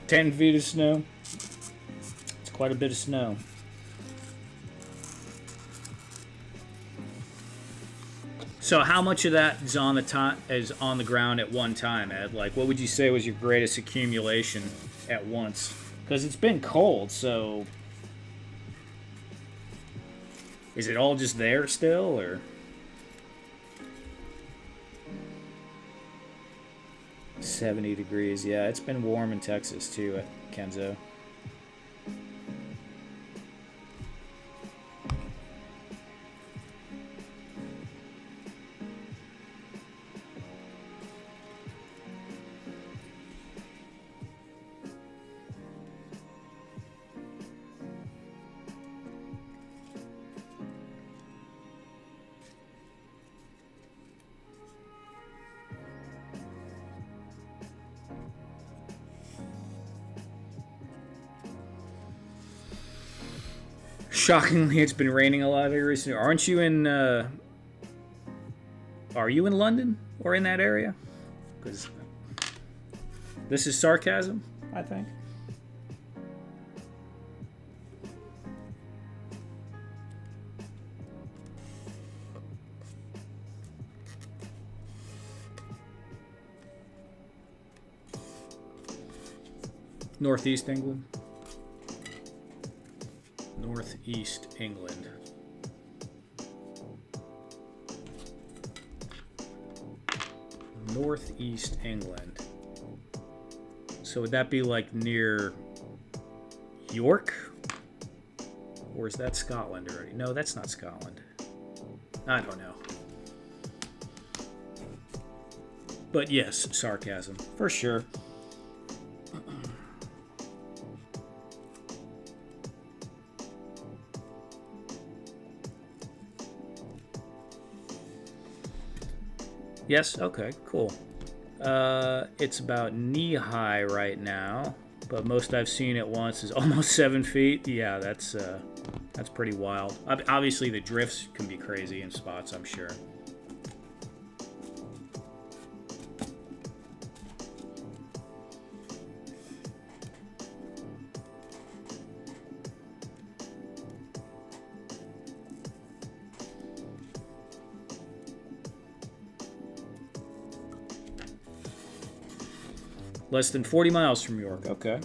$10 feet of snow. It's quite a bit of snow. So how much of that is on the ground at one time, Ed? Like, what would you say was your greatest accumulation at once? Because it's been cold, so is it all just there still, or? 70 degrees. Yeah, it's been warm in Texas too, Kenzo. Shockingly, it's been raining a lot here recently. Aren't you in, are you in London or in that area? Because this is sarcasm, I think. Northeast England. Northeast England. Northeast England. So would that be like near York? Or is that Scotland already? No, that's not Scotland. I don't know. But yes, sarcasm. For sure. Yes? Okay, cool. It's about knee-high right now, but most I've seen at once is almost 7 feet. Yeah, that's pretty wild. Obviously, the drifts can be crazy in spots, I'm sure. Less than 40 miles from York, okay.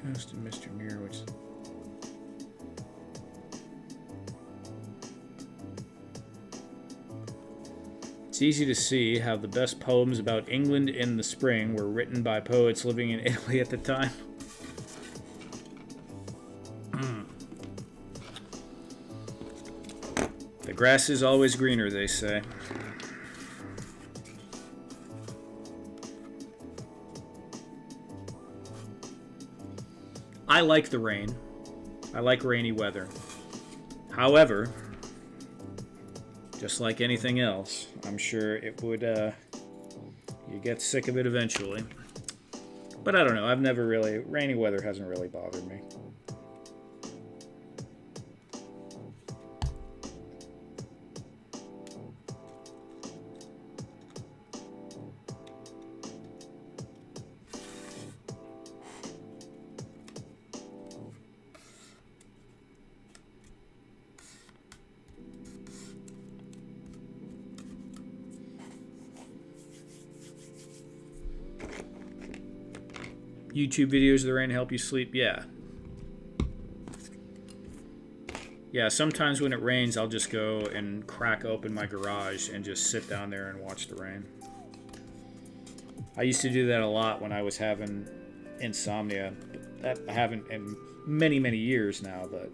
Ghost and Mr. Mirror, which... It's easy to see how the best poems about England in the spring were written by poets living in Italy at the time. The grass is always greener, they say. I like the rain. I like rainy weather. However, just like anything else, I'm sure it would, you get sick of it eventually. But I don't know, I've never really, rainy weather hasn't really bothered me. YouTube videos of the rain help you sleep? Yeah. Yeah, sometimes when it rains, I'll just go and crack open my garage and just sit down there and watch the rain. I used to do that a lot when I was having insomnia. That I haven't in many, many years now, but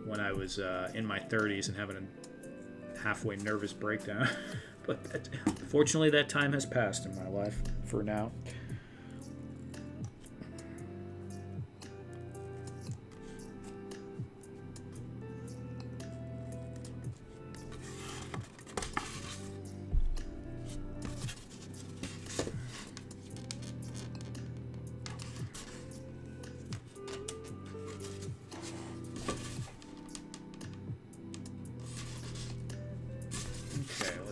when I was in my 30s and having a halfway nervous breakdown. But fortunately, that time has passed in my life for now.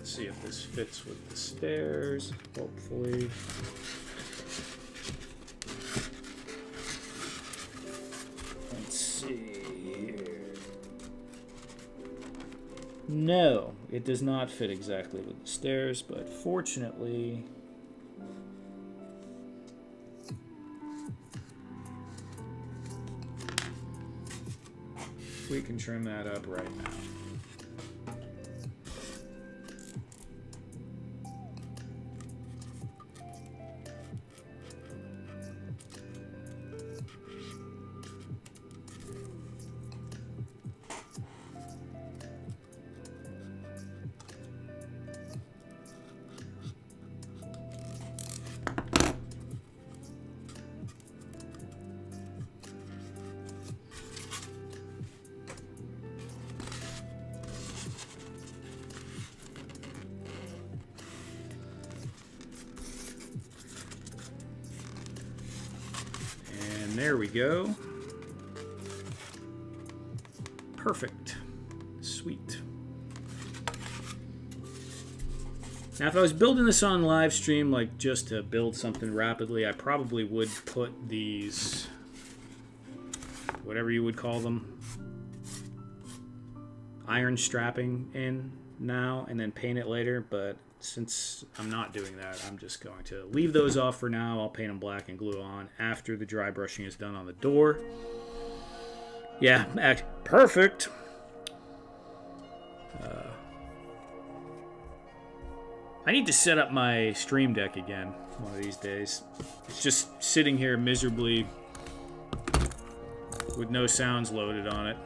See if this fits with the stairs, hopefully. Let's see here. No, it does not fit exactly with the stairs, but fortunately... we can trim that up right now. There we go. Perfect. Sweet. Now, if I was building this on live stream, like just to build something rapidly, I probably would put these, whatever you would call them, iron strapping in now and then paint it later, but since I'm not doing that, I'm just going to leave those off for now. I'll paint them black and glue on after the dry brushing is done on the door. Yeah, perfect. I need to set up my stream deck again one of these days. It's just sitting here miserably with no sounds loaded on it.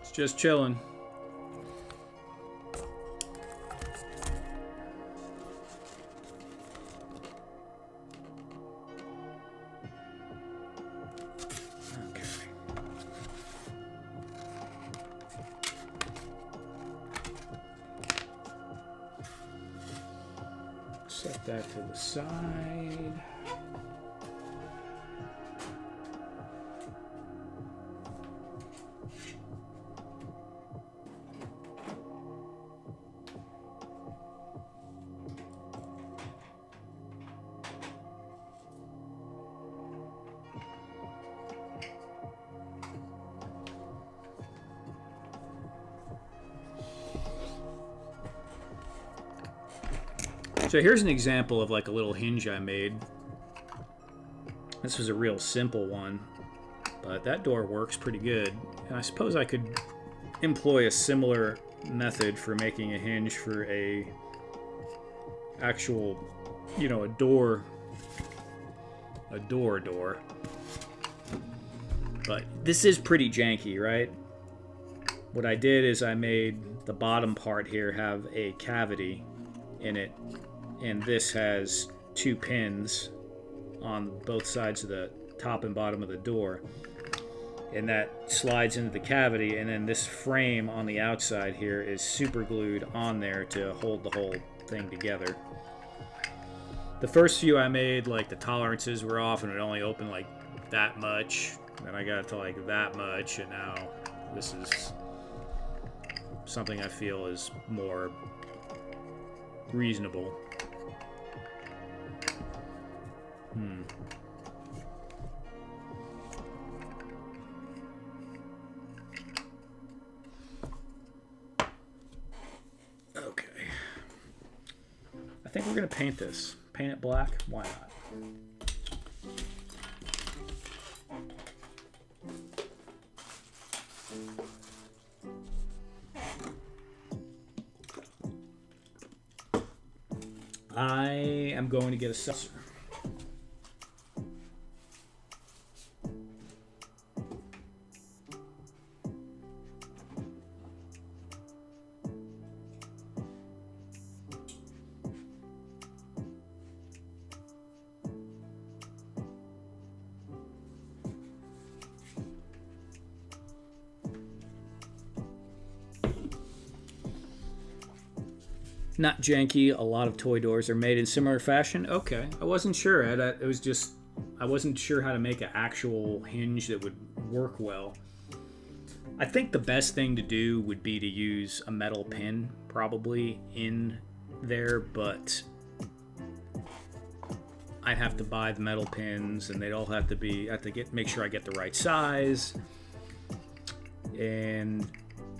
It's just chilling. Set that to the side. So here's an example of like a little hinge I made This was a real simple one, but that door works pretty good. And I suppose I could employ a similar method for making a hinge for a actual, you know, a door. But this is pretty janky, right? What I did is I made the bottom part here have a cavity in it, and this has 2 pins on both sides of the top and bottom of the door, and that slides into the cavity, and then this frame on the outside here is super glued on there to hold the whole thing together. The first few I made, like, the tolerances were off and it only opened like that much, then I got it to like that much, and now this is something I feel is more reasonable. Okay. I think we're gonna paint this. Paint it black? Why not? I am going to get a seltzer. Not janky. A lot of toy doors are made in similar fashion. Okay, I wasn't sure, Ed. It was just I wasn't sure how to make an actual hinge that would work well. I think the best thing to do would be to use a metal pin probably in there, but I'd have to buy the metal pins, and they'd all have to be. I have to make sure I get the right size, and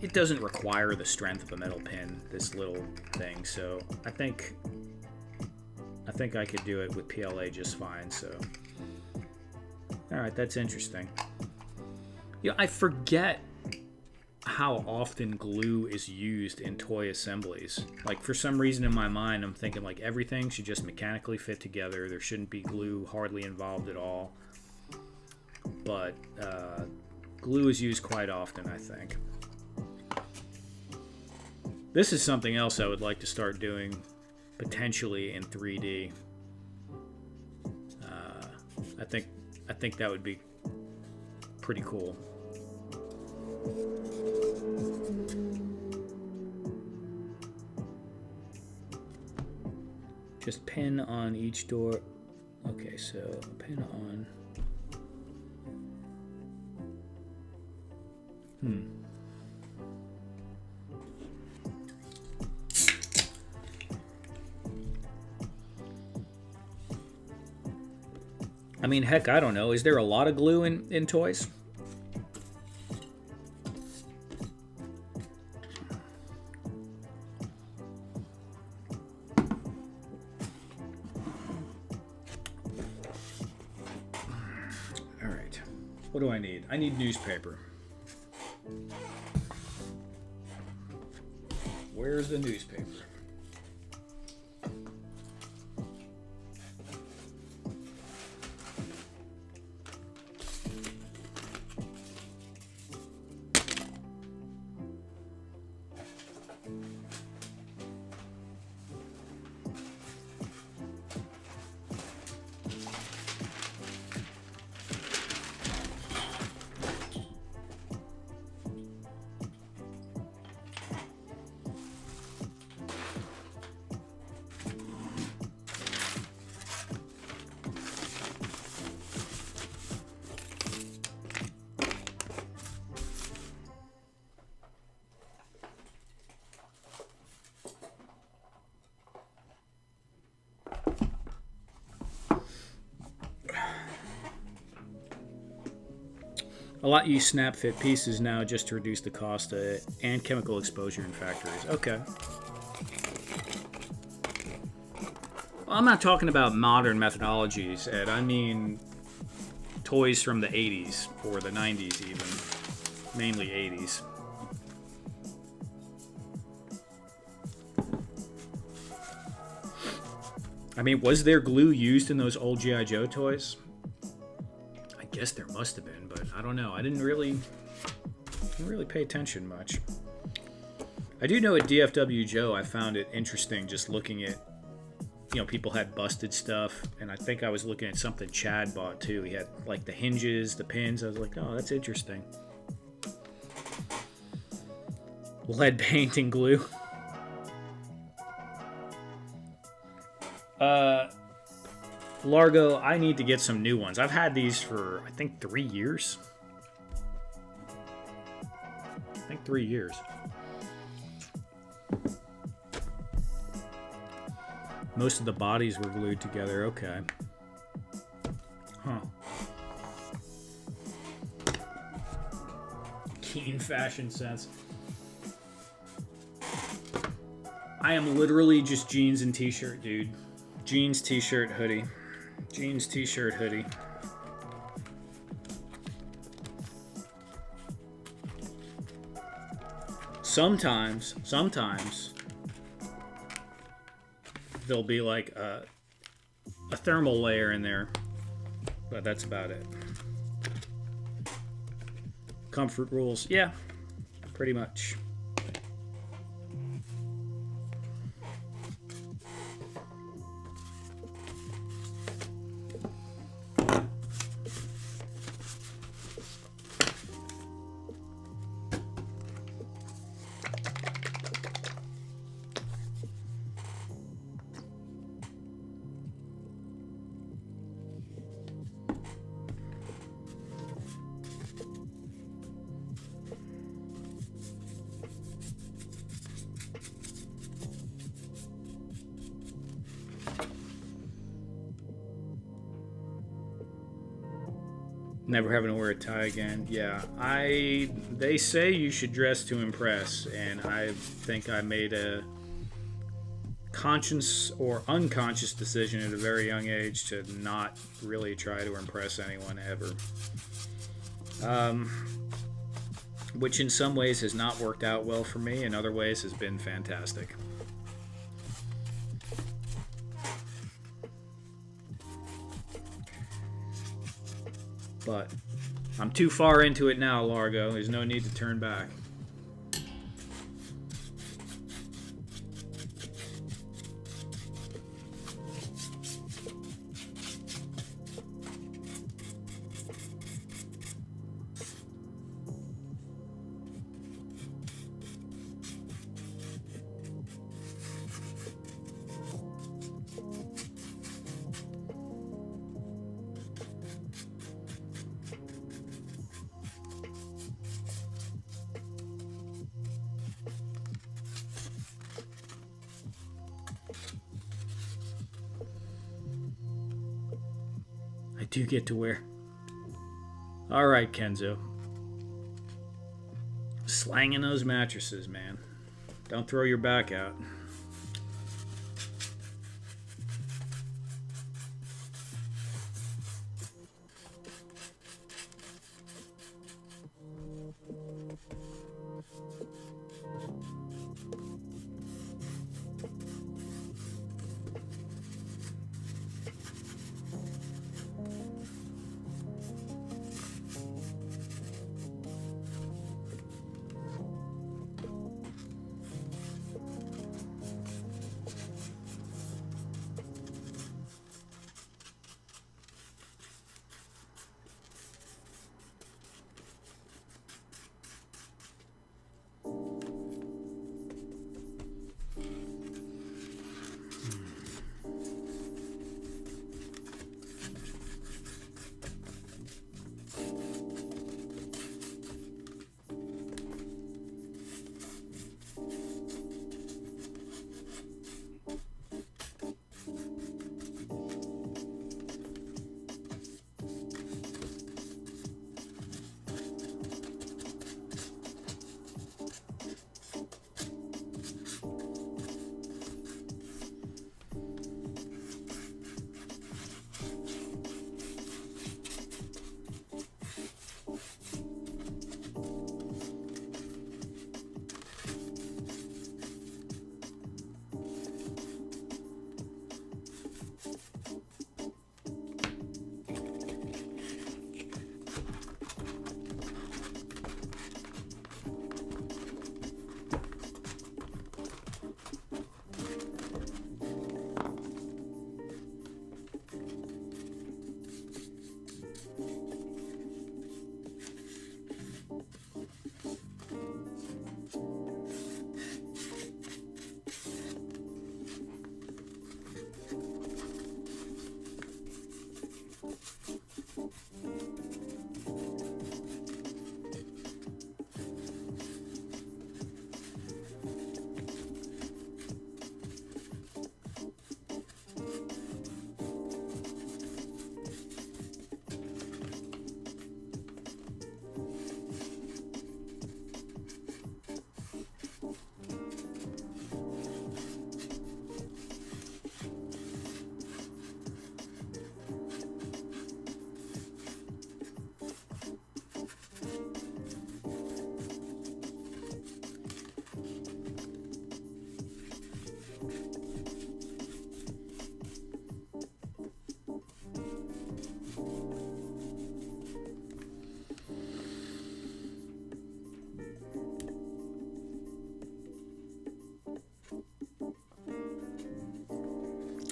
it doesn't require the strength of a metal pin, this little thing, so I think I could do it with PLA just fine. So, all right, that's interesting. You know, I forget how often glue is used in toy assemblies. Like, for some reason in my mind, I'm thinking like everything should just mechanically fit together. There shouldn't be glue hardly involved at all. But glue is used quite often, I think. This is something else I would like to start doing, potentially in 3D. I think that would be pretty cool. Just pin on each door. Okay, so pin on. I mean, heck, I don't know. Is there a lot of glue in toys? All right. What do I need? I need newspaper. Where's the newspaper? A lot use snap fit pieces now just to reduce the cost and chemical exposure in factories. Okay. Well, I'm not talking about modern methodologies, Ed. I mean toys from the 80s or the 90s even. Mainly 80s. I mean, was there glue used in those old G.I. Joe toys? I guess there must have been, but I don't know. I didn't really pay attention much. I do know at DFW Joe, I found it interesting just looking at, you know, people had busted stuff, and I think I was looking at something Chad bought too. He had like the hinges, the pins. I was like, oh, that's interesting. Lead paint and glue. Largo, I need to get some new ones. I've had these for, I think, 3 years. I think 3 years. Most of the bodies were glued together. Okay. Huh. Keen fashion sense. I am literally just jeans and t-shirt, dude. Jeans, t-shirt, hoodie. Jeans, t-shirt, hoodie. Sometimes there'll be like a thermal layer in there, but that's about it. Comfort rules, yeah, pretty much. Never having to wear a tie again. Yeah, they say you should dress to impress, and I think I made a conscious or unconscious decision at a very young age to not really try to impress anyone ever. Which in some ways has not worked out well for me, in other ways has been fantastic. But I'm too far into it now, Largo. There's no need to turn back. I do get to wear. All right, Kenzo. Slanging those mattresses, man. Don't throw your back out.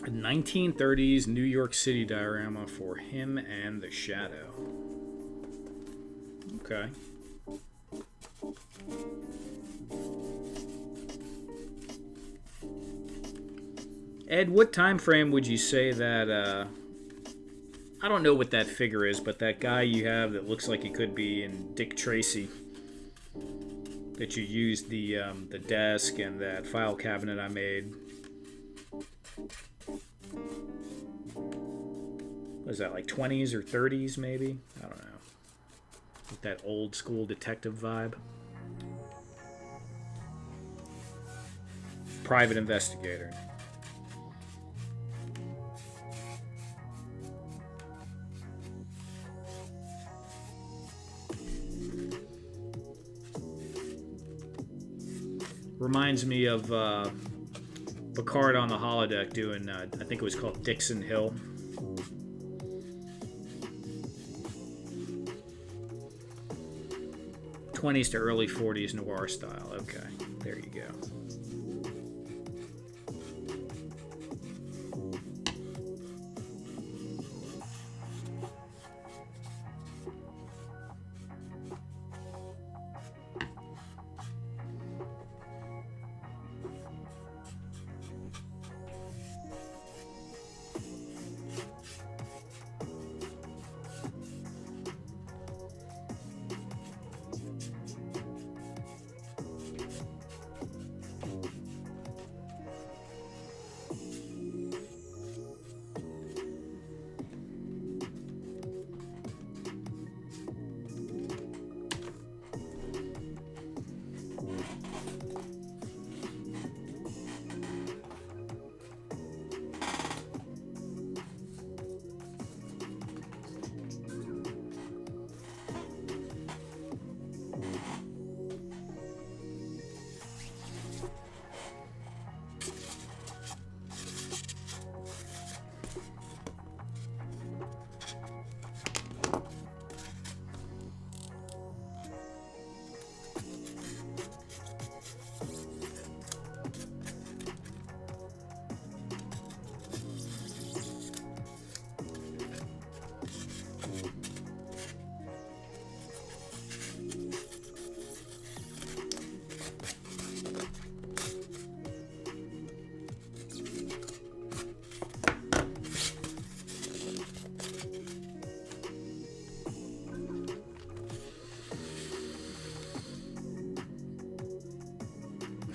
A 1930s New York City diorama for him and the shadow. Okay. Ed, what time frame would you say that, I don't know what that figure is, but that guy you have that looks like he could be in Dick Tracy, that you used the desk and that file cabinet I made. Was that like 20s or 30s maybe? I don't know. With that old school detective vibe. Private investigator. Reminds me of Picard on the holodeck doing, I think it was called Dixon Hill. '20s to early '40s noir style. Okay, there you go.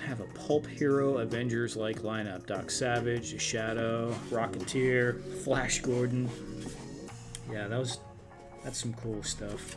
Have a pulp hero Avengers like lineup. Doc Savage, The Shadow, Rocketeer, Flash Gordon. Yeah, that's some cool stuff.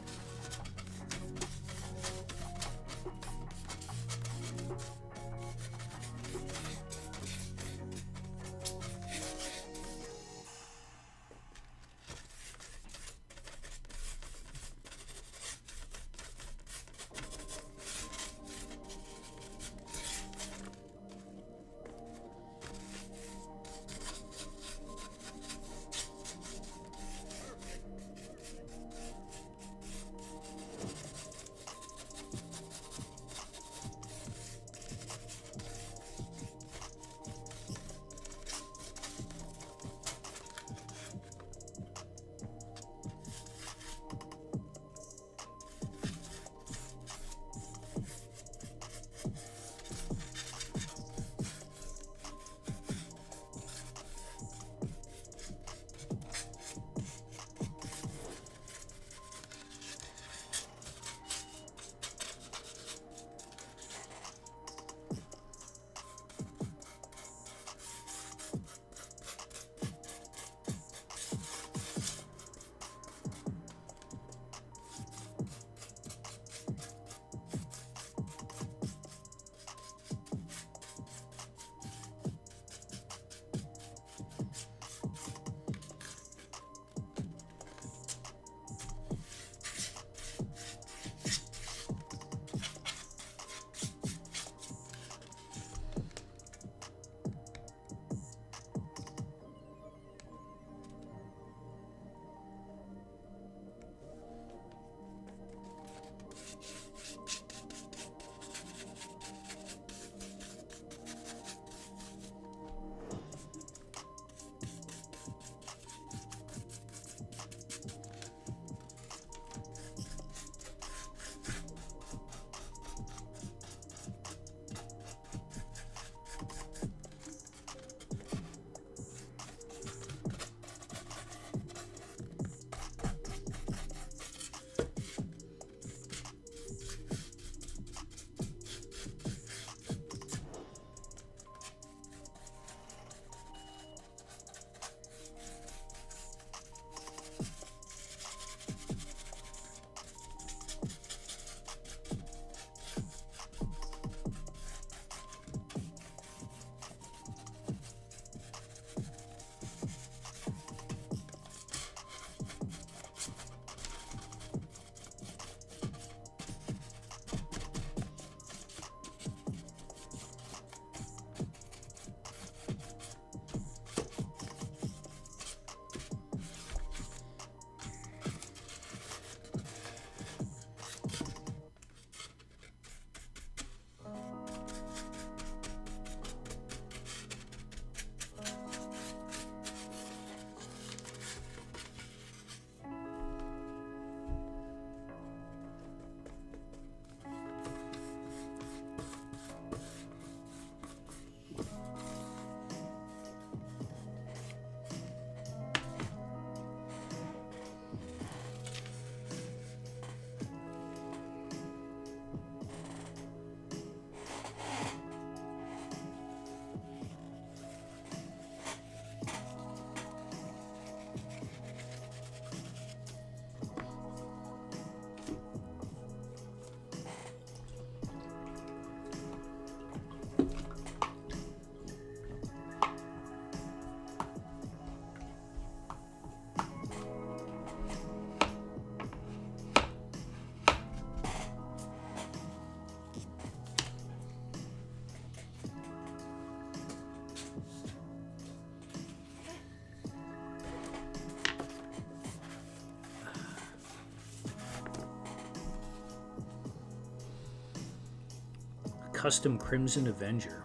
custom Crimson Avenger.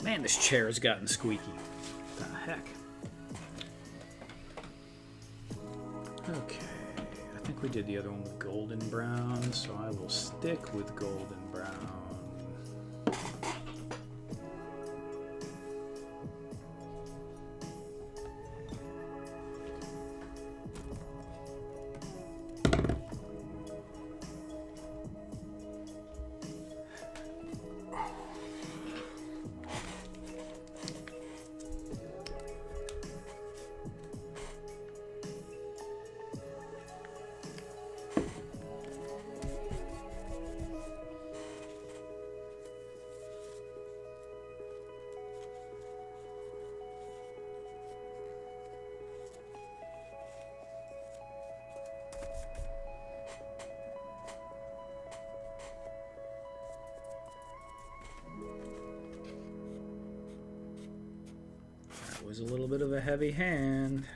Man, this chair has gotten squeaky. What the heck? Okay, I think we did the other one with golden brown, so I will stick with golden brown. Was a little bit of a heavy hand.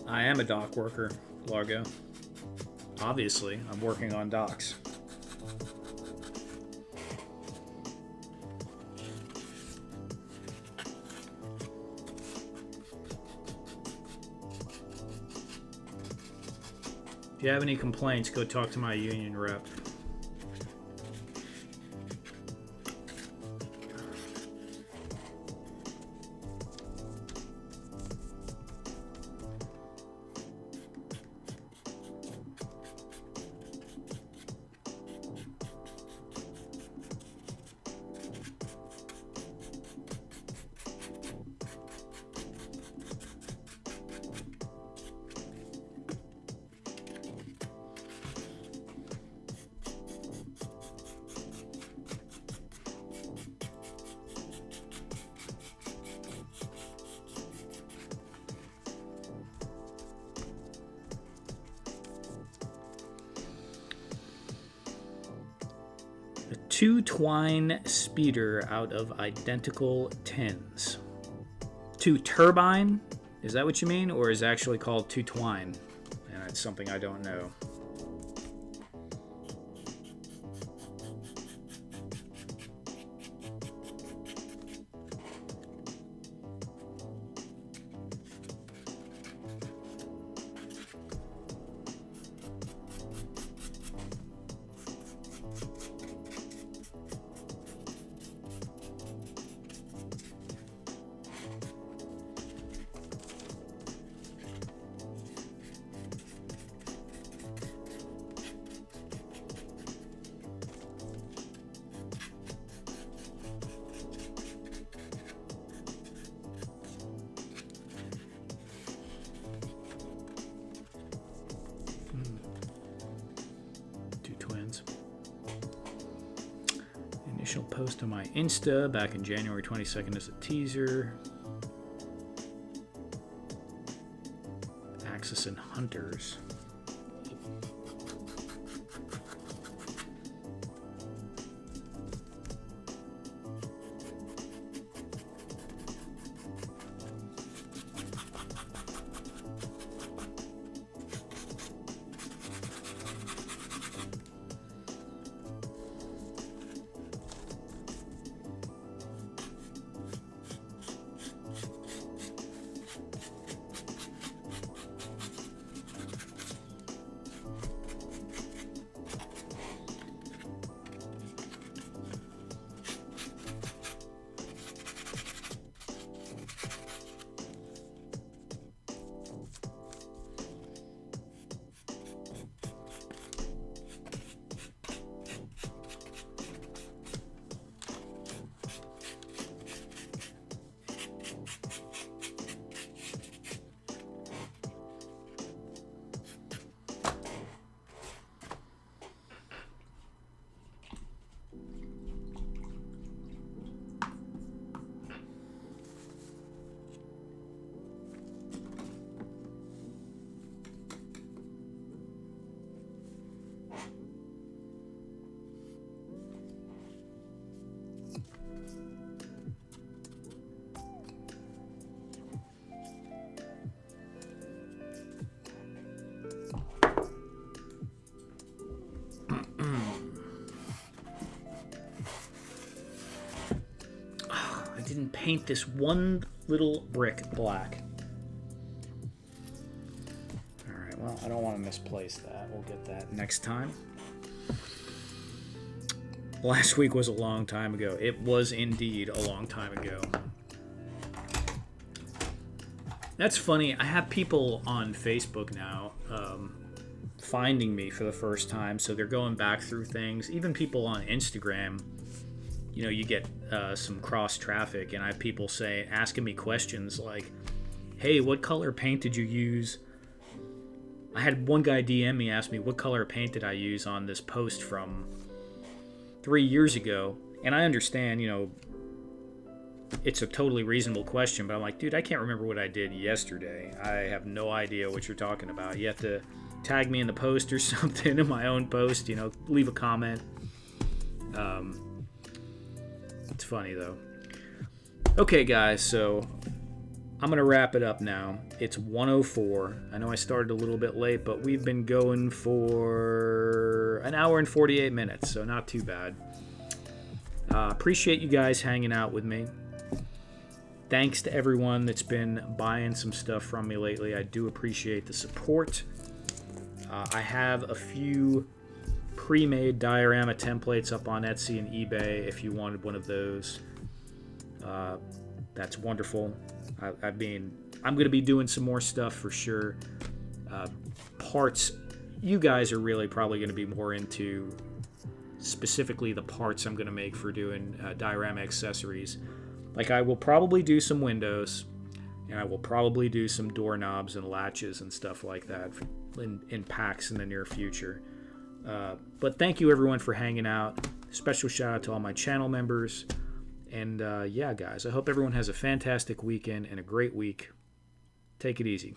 I am a dock worker, Largo. Obviously, I'm working on docks. If you have any complaints, go talk to my union rep. Two twine speeder out of identical tins. Two turbine? Is that what you mean? Or is it actually called two twine? And that's something I don't know. Initial post on my Insta back in January 22nd as a teaser. Axis and Hunters. Didn't paint this one little brick black. Alright, well, I don't want to misplace that. We'll get that next time. Last week was a long time ago. It was indeed a long time ago. That's funny. I have people on Facebook now finding me for the first time, so they're going back through things. Even people on Instagram. You know, you get some cross traffic, and I have people asking me questions like, hey, what color paint did you use? I had one guy DM me, ask me, what color paint did I use on this post from 3 years ago? And I understand, you know, it's a totally reasonable question, but I'm like, dude, I can't remember what I did yesterday. I have no idea what you're talking about. You have to tag me in the post or something in my own post, you know, leave a comment. It's funny, though. Okay, guys, so I'm going to wrap it up now. It's 1:04. I know I started a little bit late, but we've been going for an hour and 48 minutes, so not too bad. Appreciate you guys hanging out with me. Thanks to everyone that's been buying some stuff from me lately. I do appreciate the support. I have a few pre-made diorama templates up on Etsy and eBay if you wanted one of those. That's wonderful. I'm going to be doing some more stuff for sure. Parts, you guys are really probably going to be more into specifically the parts I'm going to make for doing diorama accessories. Like, I will probably do some windows, and I will probably do some doorknobs and latches and stuff like that in packs in the near future. But thank you everyone for hanging out. Special shout out to all my channel members. And yeah, guys, I hope everyone has a fantastic weekend and a great week. Take it easy.